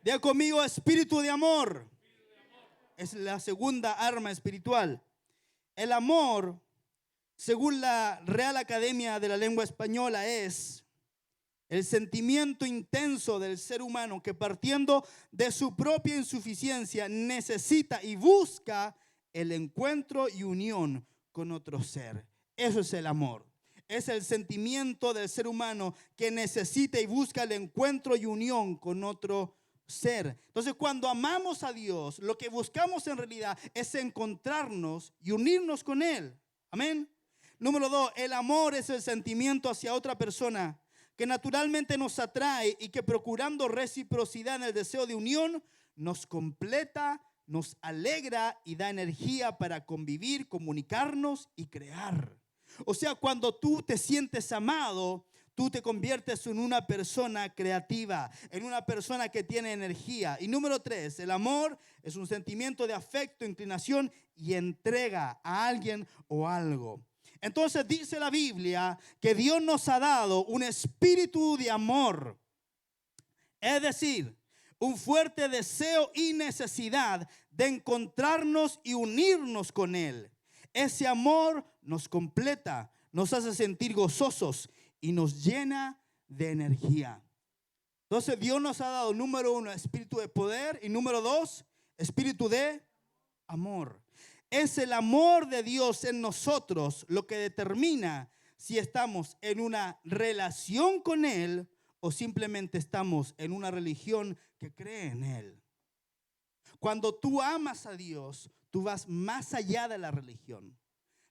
[SPEAKER 1] Diga conmigo: espíritu de amor. Es la segunda arma espiritual. El amor, según la Real Academia de la Lengua Española, es el sentimiento intenso del ser humano que, partiendo de su propia insuficiencia, necesita y busca el encuentro y unión con otro ser. Eso es el amor. Es el sentimiento del ser humano que necesita y busca el encuentro y unión con otro ser. Entonces, cuando amamos a Dios, lo que buscamos en realidad es encontrarnos y unirnos con Él. Amén. Número dos, el amor es el sentimiento hacia otra persona que naturalmente nos atrae y que, procurando reciprocidad en el deseo de unión, nos completa, nos alegra y da energía para convivir, comunicarnos y crear. O sea, cuando tú te sientes amado, tú te conviertes en una persona creativa, en una persona que tiene energía. Y número tres, el amor es un sentimiento de afecto, inclinación y entrega a alguien o algo. Entonces dice la Biblia que Dios nos ha dado un espíritu de amor, es decir, un fuerte deseo y necesidad de encontrarnos y unirnos con Él. Ese amor nos completa, nos hace sentir gozosos y nos llena de energía. Entonces Dios nos ha dado, número uno, espíritu de poder, y número dos, espíritu de amor. Es el amor de Dios en nosotros lo que determina si estamos en una relación con Él o simplemente estamos en una religión que cree en Él. Cuando tú amas a Dios, tú vas más allá de la religión.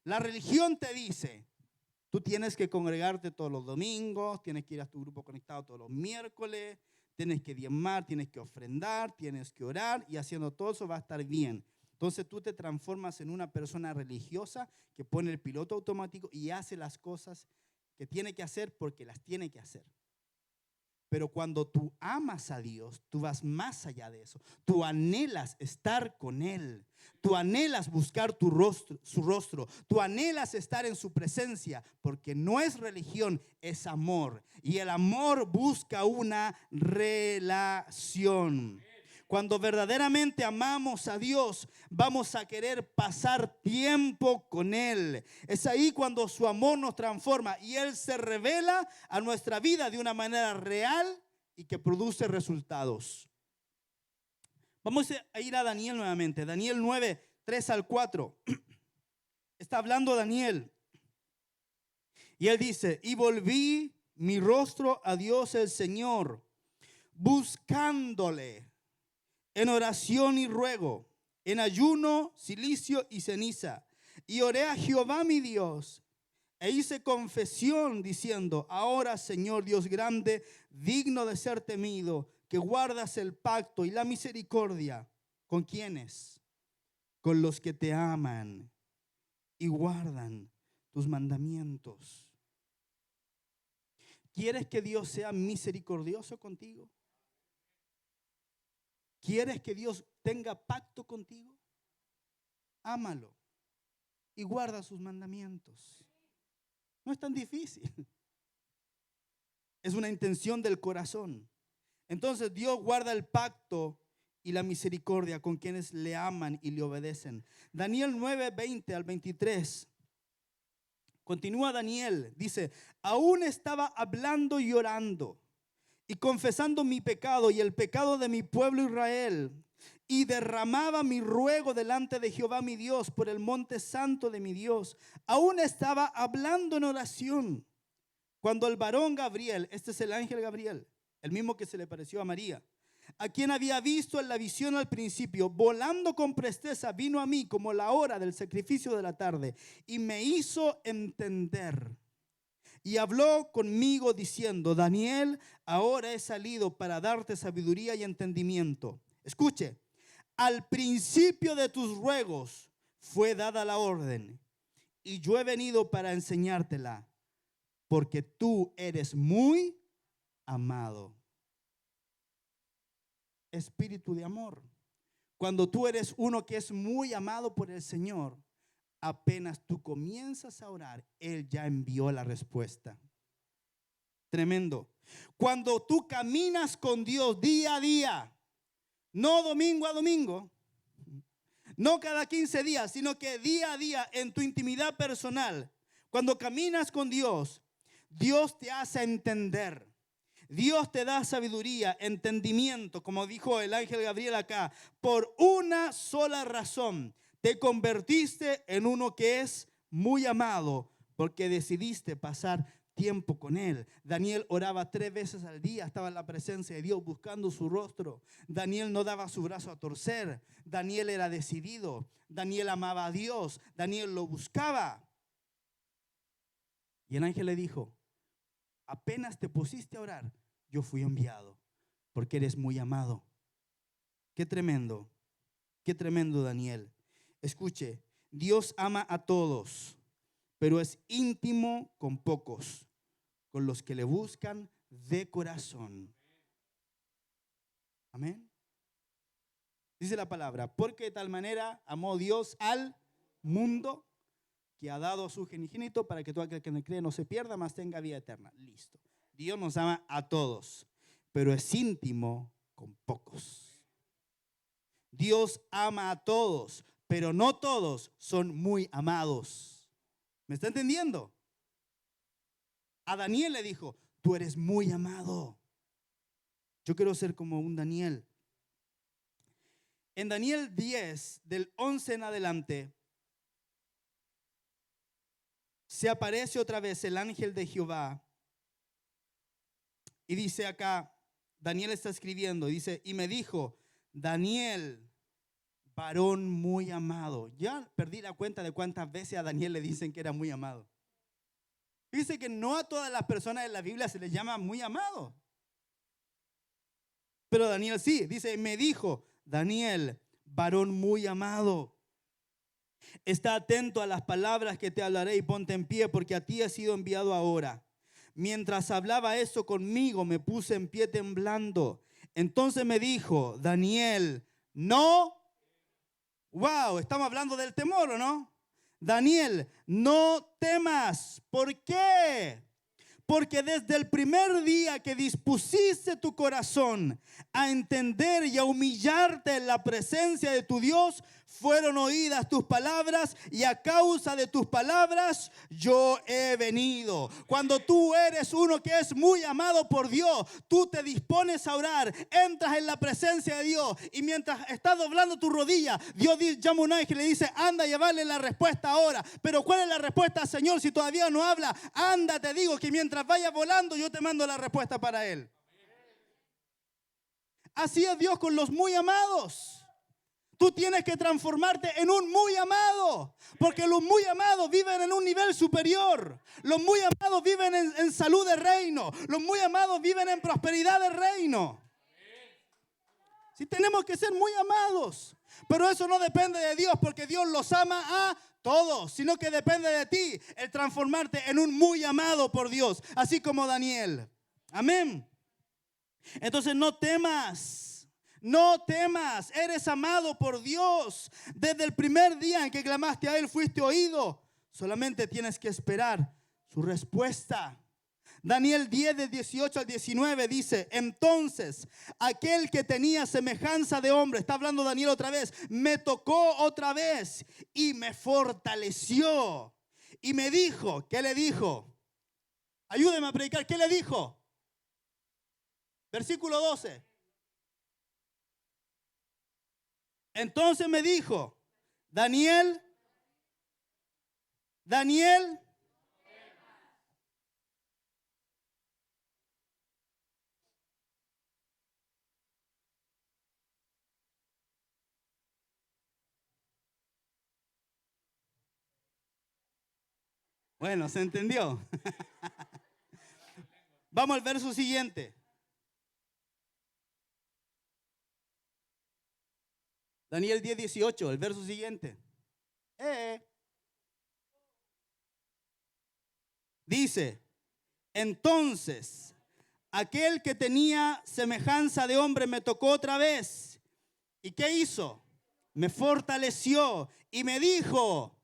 [SPEAKER 1] La religión te dice: tú tienes que congregarte todos los domingos, tienes que ir a tu grupo conectado todos los miércoles, tienes que diezmar, tienes que ofrendar, tienes que orar, y haciendo todo eso va a estar bien. Entonces tú te transformas en una persona religiosa que pone el piloto automático y hace las cosas que tiene que hacer porque las tiene que hacer. Pero cuando tú amas a Dios, tú vas más allá de eso. Tú anhelas estar con Él. Tú anhelas buscar su rostro. Tú anhelas estar en su presencia, porque no es religión, es amor. Y el amor busca una relación. Cuando verdaderamente amamos a Dios, vamos a querer pasar tiempo con Él. Es ahí cuando su amor nos transforma y Él se revela a nuestra vida de una manera real y que produce resultados. Vamos a ir a Daniel nuevamente. Daniel 9, 3 al 4. Está hablando Daniel. Y él dice, y volví mi rostro a Dios el Señor, buscándole en oración y ruego, en ayuno, cilicio y ceniza. Y oré a Jehová mi Dios, e hice confesión diciendo, ahora Señor Dios grande, digno de ser temido, que guardas el pacto y la misericordia. ¿Con quiénes? Con los que te aman y guardan tus mandamientos. ¿Quieres que Dios sea misericordioso contigo? ¿Quieres que Dios tenga pacto contigo? Ámalo y guarda sus mandamientos. No es tan difícil. Es una intención del corazón. Entonces Dios guarda el pacto y la misericordia con quienes le aman y le obedecen. Daniel 9, 20 al 23. Continúa Daniel, dice, aún estaba hablando y orando y confesando mi pecado y el pecado de mi pueblo Israel, y derramaba mi ruego delante de Jehová mi Dios por el monte santo de mi Dios. Aún estaba hablando en oración cuando el varón Gabriel, este es el ángel Gabriel, el mismo que se le pareció a María, a quien había visto en la visión al principio, volando con presteza, vino a mí como la hora del sacrificio de la tarde y me hizo entender. Y habló conmigo diciendo, Daniel, ahora he salido para darte sabiduría y entendimiento. Escuche, al principio de tus ruegos fue dada la orden y yo he venido para enseñártela, porque tú eres muy amado. Espíritu de amor. Cuando tú eres uno que es muy amado por el Señor, apenas tú comienzas a orar, Él ya envió la respuesta. Tremendo. Cuando tú caminas con Dios día a día, no domingo a domingo, no cada 15 días, sino que día a día en tu intimidad personal, cuando caminas con Dios, Dios te hace entender. Dios te da sabiduría, entendimiento, como dijo el ángel Gabriel acá, por una sola razón. Te convertiste en uno que es muy amado porque decidiste pasar tiempo con Él. Daniel oraba 3 veces al día, estaba en la presencia de Dios buscando su rostro. Daniel no daba su brazo a torcer. Daniel era decidido. Daniel amaba a Dios. Daniel lo buscaba. Y el ángel le dijo, apenas te pusiste a orar, yo fui enviado porque eres muy amado. Qué tremendo Daniel. Escuche, Dios ama a todos, pero es íntimo con pocos, con los que le buscan de corazón. Amén. Dice la palabra, porque de tal manera amó Dios al mundo que ha dado a su unigénito para que todo aquel que no cree no se pierda, mas tenga vida eterna. Listo. Dios nos ama a todos, pero es íntimo con pocos. Dios ama a todos, pero no todos son muy amados. ¿Me está entendiendo? A Daniel le dijo, tú eres muy amado. Yo quiero ser como un Daniel. En Daniel 10, del 11 en adelante, se aparece otra vez el ángel de Jehová. Y dice acá, Daniel está escribiendo, dice, y me dijo, Daniel, varón muy amado. Ya perdí la cuenta de cuántas veces a Daniel le dicen que era muy amado. Dice que no a todas las personas en la Biblia se les llama muy amado. Pero Daniel sí, dice, me dijo, Daniel, varón muy amado, está atento a las palabras que te hablaré y ponte en pie, porque a ti he sido enviado ahora. Mientras hablaba eso conmigo, me puse en pie temblando. Entonces me dijo, Daniel, no. Wow, estamos hablando del temor, ¿o no? Daniel, no temas. ¿Por qué? porque desde el primer día que dispusiste tu corazón a entender y a humillarte en la presencia de tu Dios, fueron oídas tus palabras, y a causa de tus palabras yo he venido. Cuando tú eres uno que es muy amado por Dios, tú te dispones a orar, entras en la presencia de Dios, y mientras estás doblando tu rodilla, Dios llama a un ángel y le dice: anda a llevarle la respuesta ahora. Pero ¿cuál es la respuesta, Señor, si todavía no habla? Anda, te digo que mientras vaya volando yo te mando la respuesta para él. Así es Dios con los muy amados. Tú tienes que transformarte en un muy amado, porque los muy amados viven en un nivel superior. Los muy amados viven en salud de reino. Los muy amados viven en prosperidad de reino. Sí, tenemos que ser muy amados, pero eso no depende de Dios, porque Dios los ama a todos, sino que depende de ti el transformarte en un muy amado por Dios, así como Daniel. Amén. Entonces no temas. No temas, eres amado por Dios. Desde el primer día en que clamaste a Él fuiste oído. Solamente tienes que esperar su respuesta. Daniel 10, del 18 al 19 dice: entonces aquel que tenía semejanza de hombre, está hablando Daniel otra vez, me tocó otra vez y me fortaleció. Y me dijo, ¿qué le dijo? Ayúdeme a predicar, ¿qué le dijo? Versículo 12. Entonces me dijo: Daniel, bueno, ¿se entendió? Vamos al verso siguiente. Daniel 10, 18, el verso siguiente. Dice: entonces aquel que tenía semejanza de hombre me tocó otra vez. ¿Y qué hizo? Me fortaleció y me dijo: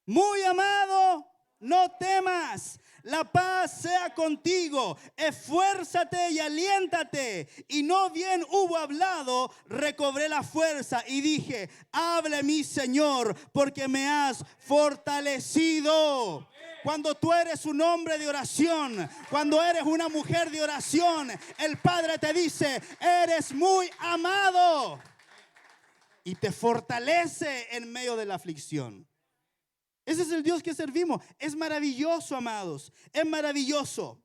[SPEAKER 1] muy amado, no temas. La paz sea contigo, esfuérzate y aliéntate. Y no bien hubo hablado, recobré la fuerza y dije: hable mi Señor, porque me has fortalecido. Cuando tú eres un hombre de oración, cuando eres una mujer de oración, el Padre te dice: eres muy amado, y te fortalece en medio de la aflicción. Ese es el Dios que servimos. Es maravilloso, amados. Es maravilloso.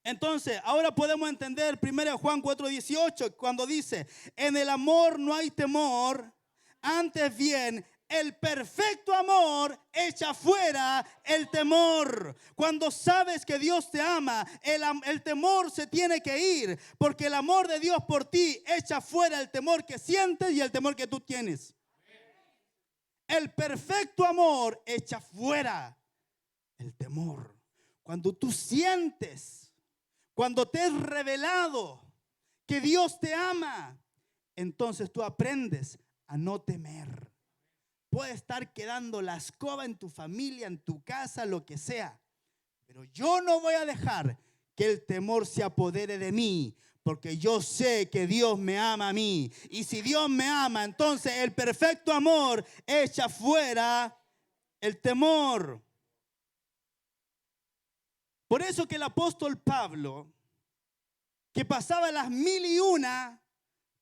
[SPEAKER 1] Entonces, ahora podemos entender 1 Juan 4:18, cuando dice: en el amor no hay temor, antes bien, el perfecto amor echa fuera el temor. Cuando sabes que Dios te ama, el temor se tiene que ir, porque el amor de Dios por ti echa fuera el temor que sientes y el temor que tú tienes. El perfecto amor echa fuera el temor. Cuando tú sientes, cuando te es revelado que Dios te ama, entonces tú aprendes a no temer. Puede estar quedando la escoba en tu familia, en tu casa, lo que sea, pero yo no voy a dejar que el temor se apodere de mí, porque yo sé que Dios me ama a mí. Y si Dios me ama, entonces el perfecto amor echa fuera el temor. Por eso que el apóstol Pablo, que pasaba las 1001,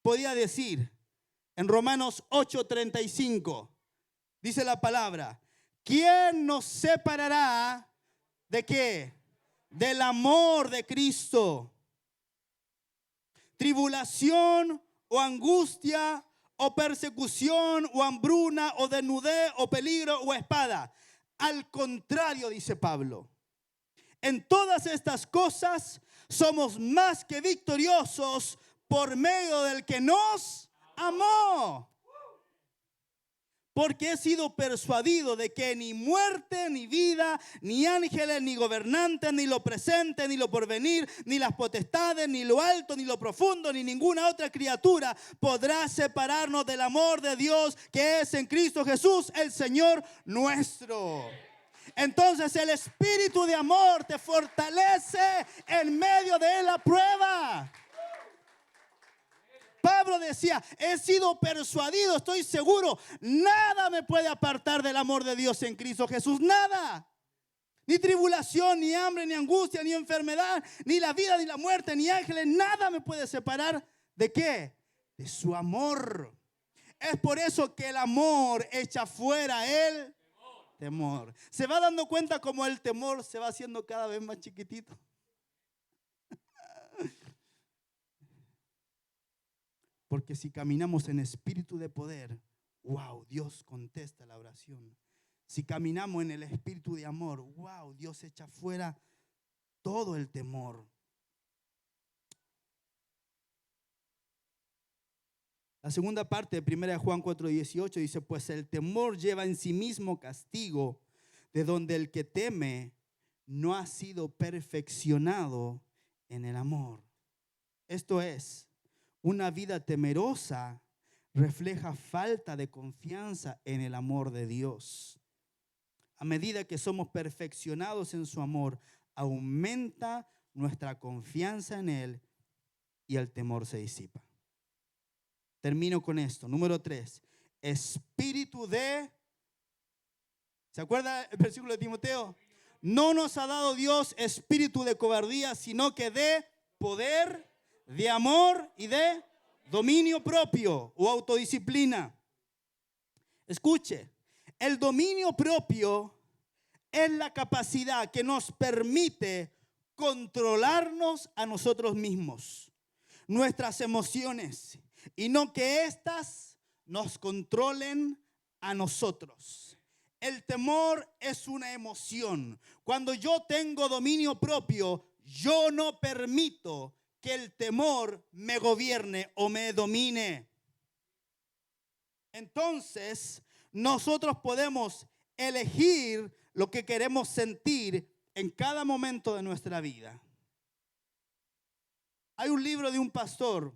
[SPEAKER 1] podía decir en Romanos 8:35, dice la palabra: ¿quién nos separará de qué? Del amor de Cristo. Tribulación o angustia o persecución o hambruna o desnudez o peligro o espada. Al contrario, dice Pablo, en todas estas cosas somos más que victoriosos por medio del que nos amó. Porque he sido persuadido de que ni muerte, ni vida, ni ángeles, ni gobernantes, ni lo presente, ni lo porvenir, ni las potestades, ni lo alto, ni lo profundo, ni ninguna otra criatura podrá separarnos del amor de Dios que es en Cristo Jesús, el Señor nuestro. Entonces el espíritu de amor te fortalece en medio de la prueba. Pablo decía, he sido persuadido, estoy seguro, nada me puede apartar del amor de Dios en Cristo Jesús, nada. Ni tribulación, ni hambre, ni angustia, ni enfermedad, ni la vida, ni la muerte, ni ángeles, nada me puede separar. ¿De qué? De su amor. Es por eso que el amor echa fuera el temor. Se va dando cuenta como el temor se va haciendo cada vez más chiquitito. Porque si caminamos en espíritu de poder, wow, Dios contesta la oración. Si caminamos en el espíritu de amor, wow, Dios echa fuera todo el temor. La segunda parte de 1 Juan 4:18 dice, pues el temor lleva en sí mismo castigo, de donde el que teme no ha sido perfeccionado en el amor. Esto es, una vida temerosa refleja falta de confianza en el amor de Dios. A medida que somos perfeccionados en su amor, aumenta nuestra confianza en Él y el temor se disipa. Termino con esto. Número 3. Espíritu de... ¿Se acuerda el versículo de Timoteo? No nos ha dado Dios espíritu de cobardía, sino que de poder, de amor y de dominio propio o autodisciplina. Escuche, el dominio propio es la capacidad que nos permite controlarnos a nosotros mismos, nuestras emociones, y no que éstas nos controlen a nosotros. El temor es una emoción. Cuando yo tengo dominio propio, yo no permito que el temor me gobierne o me domine. Entonces, nosotros podemos elegir lo que queremos sentir en cada momento de nuestra vida. Hay un libro de un pastor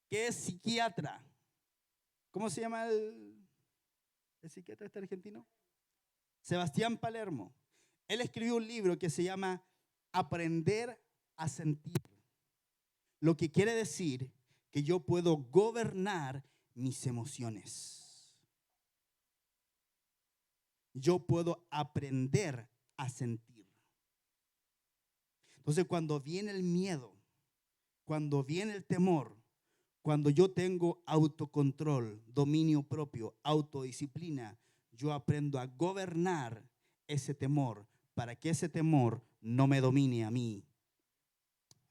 [SPEAKER 1] que es psiquiatra. ¿Cómo se llama el psiquiatra este argentino? Sebastián Palermo. Él escribió un libro que se llama Aprender a sentir. Lo que quiere decir que yo puedo gobernar mis emociones. Yo puedo aprender a sentir. Entonces, cuando viene el miedo, cuando viene el temor, cuando yo tengo autocontrol, dominio propio, autodisciplina, yo aprendo a gobernar ese temor para que ese temor no me domine a mí.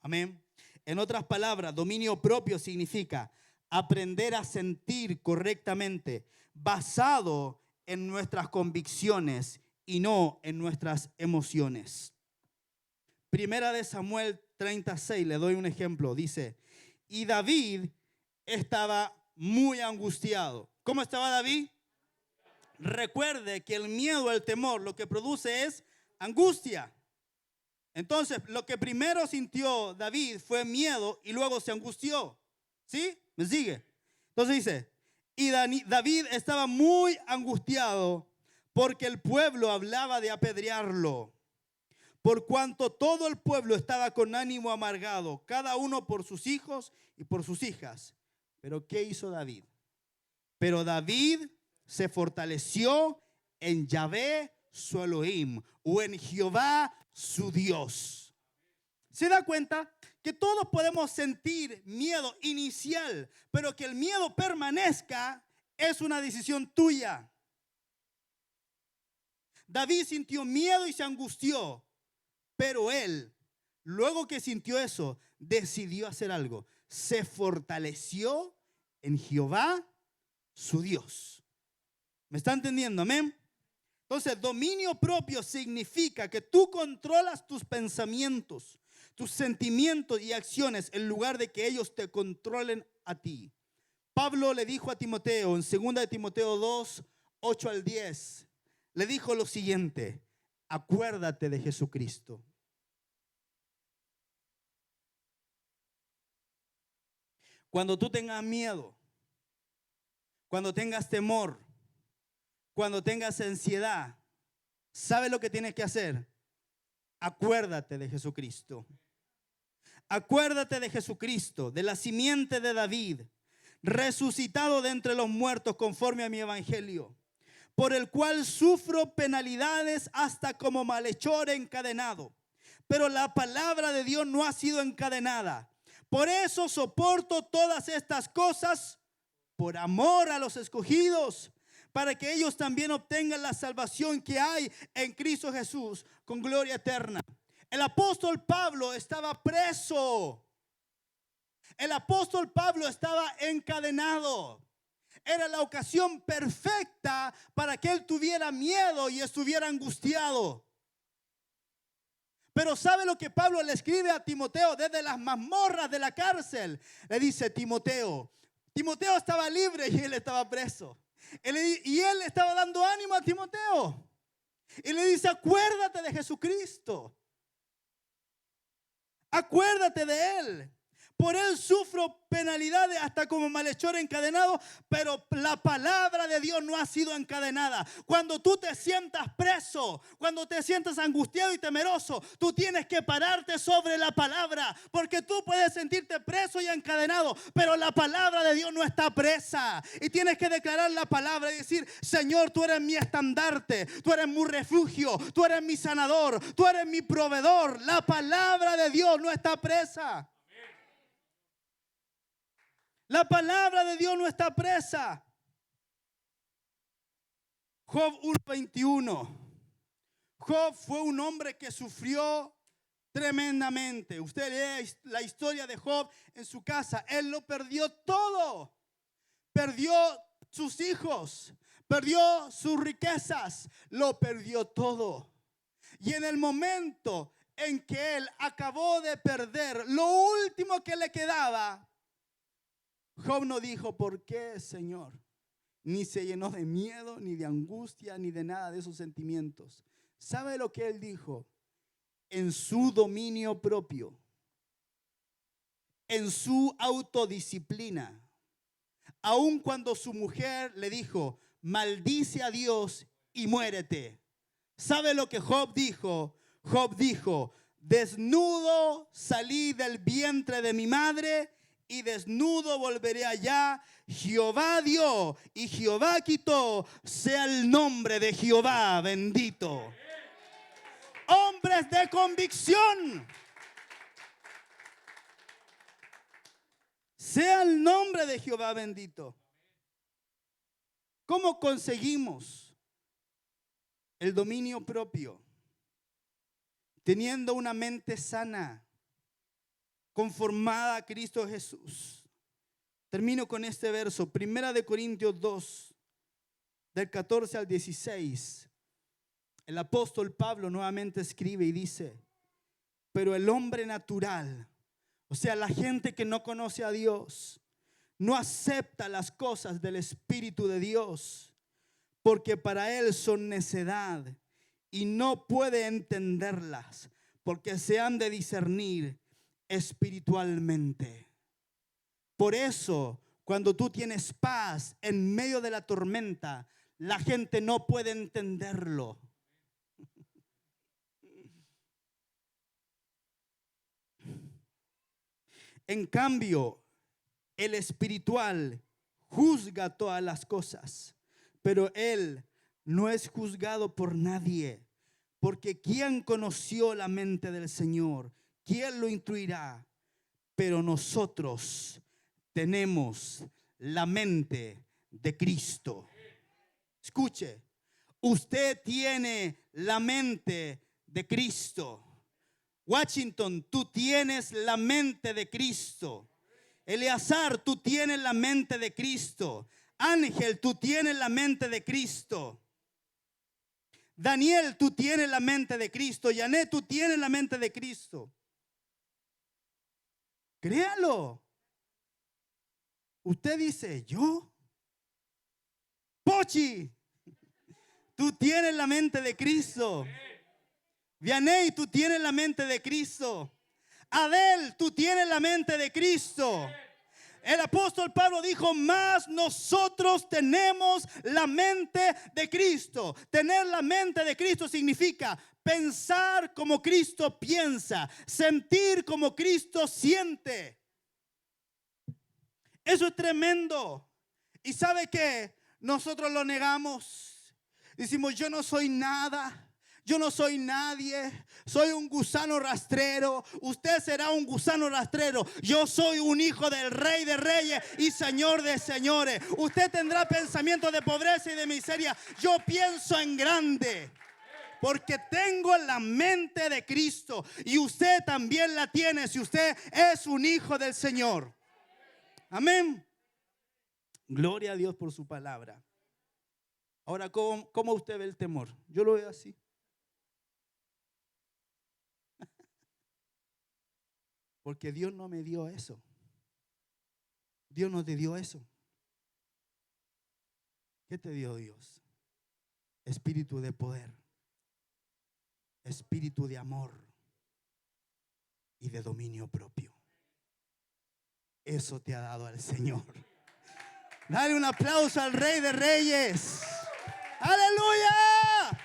[SPEAKER 1] Amén. En otras palabras, dominio propio significa aprender a sentir correctamente, basado en nuestras convicciones y no en nuestras emociones. Primera de Samuel 36, le doy un ejemplo, dice, y David estaba muy angustiado. ¿Cómo estaba David? Recuerde que el miedo, el temor, lo que produce es angustia. Entonces, lo que primero sintió David fue miedo y luego se angustió. ¿Sí? ¿Me sigue? Entonces dice, y David estaba muy angustiado porque el pueblo hablaba de apedrearlo. Por cuanto todo el pueblo estaba con ánimo amargado, cada uno por sus hijos y por sus hijas. Pero ¿qué hizo David? Pero David se fortaleció en Yahvé su Elohim, o en Jehová su Dios. ¿Se da cuenta? Que todos podemos sentir miedo inicial, pero que el miedo permanezca es una decisión tuya. David sintió miedo y se angustió, pero él, luego que sintió eso, decidió hacer algo. Se fortaleció en Jehová su Dios. ¿Me está entendiendo? Amén. Entonces, dominio propio significa que tú controlas tus pensamientos, tus sentimientos y acciones en lugar de que ellos te controlen a ti. Pablo le dijo a Timoteo en 2 de Timoteo 2, 8 al 10, le dijo lo siguiente: acuérdate de Jesucristo. Cuando tú tengas miedo, cuando tengas temor, cuando tengas ansiedad, ¿Sabe lo que tienes que hacer? Acuérdate de Jesucristo. Acuérdate de Jesucristo, de la simiente de David, resucitado de entre los muertos conforme a mi evangelio, por el cual sufro penalidades hasta como malhechor encadenado. Pero la palabra de Dios no ha sido encadenada. Por eso soporto todas estas cosas por amor a los escogidos, para que ellos también obtengan la salvación que hay en Cristo Jesús con gloria eterna. El apóstol Pablo estaba preso. El apóstol Pablo estaba encadenado. Era la ocasión perfecta para que él tuviera miedo y estuviera angustiado. Pero ¿sabe lo que Pablo le escribe a Timoteo desde las mazmorras de la cárcel? Le dice: Timoteo estaba libre y él estaba preso. Y él estaba dando ánimo a Timoteo. Y le dice: acuérdate de Jesucristo. Acuérdate de Él. Por Él sufro penalidades hasta como malhechor encadenado, pero la palabra de Dios no ha sido encadenada. Cuando tú te sientas preso, cuando te sientas angustiado y temeroso, tú tienes que pararte sobre la palabra, porque tú puedes sentirte preso y encadenado, pero la palabra de Dios no está presa. Y tienes que declarar la palabra y decir: Señor, tú eres mi estandarte, tú eres mi refugio, tú eres mi sanador, tú eres mi proveedor. La palabra de Dios no está presa. La palabra de Dios no está presa. Job 1:21. Job fue un hombre que sufrió tremendamente. Usted lee la historia de Job en su casa. Él lo perdió todo. Perdió sus hijos, perdió sus riquezas, lo perdió todo. Y en el momento en que él acabó de perder lo último que le quedaba, Job no dijo: ¿por qué, Señor? Ni se llenó de miedo, ni de angustia, ni de nada de esos sentimientos. ¿Sabe lo que él dijo? En su dominio propio, en su autodisciplina, aun cuando su mujer le dijo: maldice a Dios y muérete. ¿Sabe lo que Job dijo? Job dijo: desnudo salí del vientre de mi madre y desnudo volveré allá. Jehová dio y Jehová quitó, sea el nombre de Jehová bendito. Hombres de convicción, sea el nombre de Jehová bendito. ¿Cómo conseguimos el dominio propio? Teniendo una mente sana, conformada a Cristo Jesús. Termino con este verso, 1 Corintios 2, del 14 al 16. El apóstol Pablo nuevamente escribe y dice: pero el hombre natural, o sea, la gente que no conoce a Dios, no acepta las cosas del Espíritu de Dios, porque para él son necedad y no puede entenderlas, porque se han de discernir espiritualmente. Por eso, cuando tú tienes paz en medio de la tormenta, la gente no puede entenderlo. En cambio, el espiritual juzga todas las cosas, pero él no es juzgado por nadie, porque ¿quién conoció la mente del Señor? ¿Quién lo instruirá? Pero nosotros tenemos la mente de Cristo. Escuche, usted tiene la mente de Cristo. Washington, tú tienes la mente de Cristo. Eleazar, tú tienes la mente de Cristo. Ángel, tú tienes la mente de Cristo. Daniel, tú tienes la mente de Cristo. Janet, tú tienes la mente de Cristo. Créalo. Usted dice: ¿yo? Pochi, tú tienes la mente de Cristo. Vianey, tú tienes la mente de Cristo. Adel, tú tienes la mente de Cristo. El apóstol Pablo dijo: más nosotros tenemos la mente de Cristo. Tener la mente de Cristo significa pensar como Cristo piensa, sentir como Cristo siente. Eso es tremendo. ¿Y sabe qué? Nosotros lo negamos. Decimos: yo no soy nada. Yo no soy nadie, soy un gusano rastrero. Usted será un gusano rastrero. Yo soy un hijo del Rey de Reyes y Señor de Señores. Usted tendrá pensamientos de pobreza y de miseria. Yo pienso en grande, porque tengo la mente de Cristo. Y usted también la tiene si usted es un hijo del Señor. Amén. Gloria a Dios por su palabra. Ahora, ¿cómo usted ve el temor? Yo lo veo así. Porque Dios no me dio eso. Dios no te dio eso. ¿Qué te dio Dios? Espíritu de poder, espíritu de amor y de dominio propio. Eso te ha dado el Señor. Dale un aplauso al Rey de Reyes. ¡Aleluya!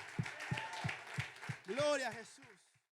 [SPEAKER 1] Gloria a Jesús.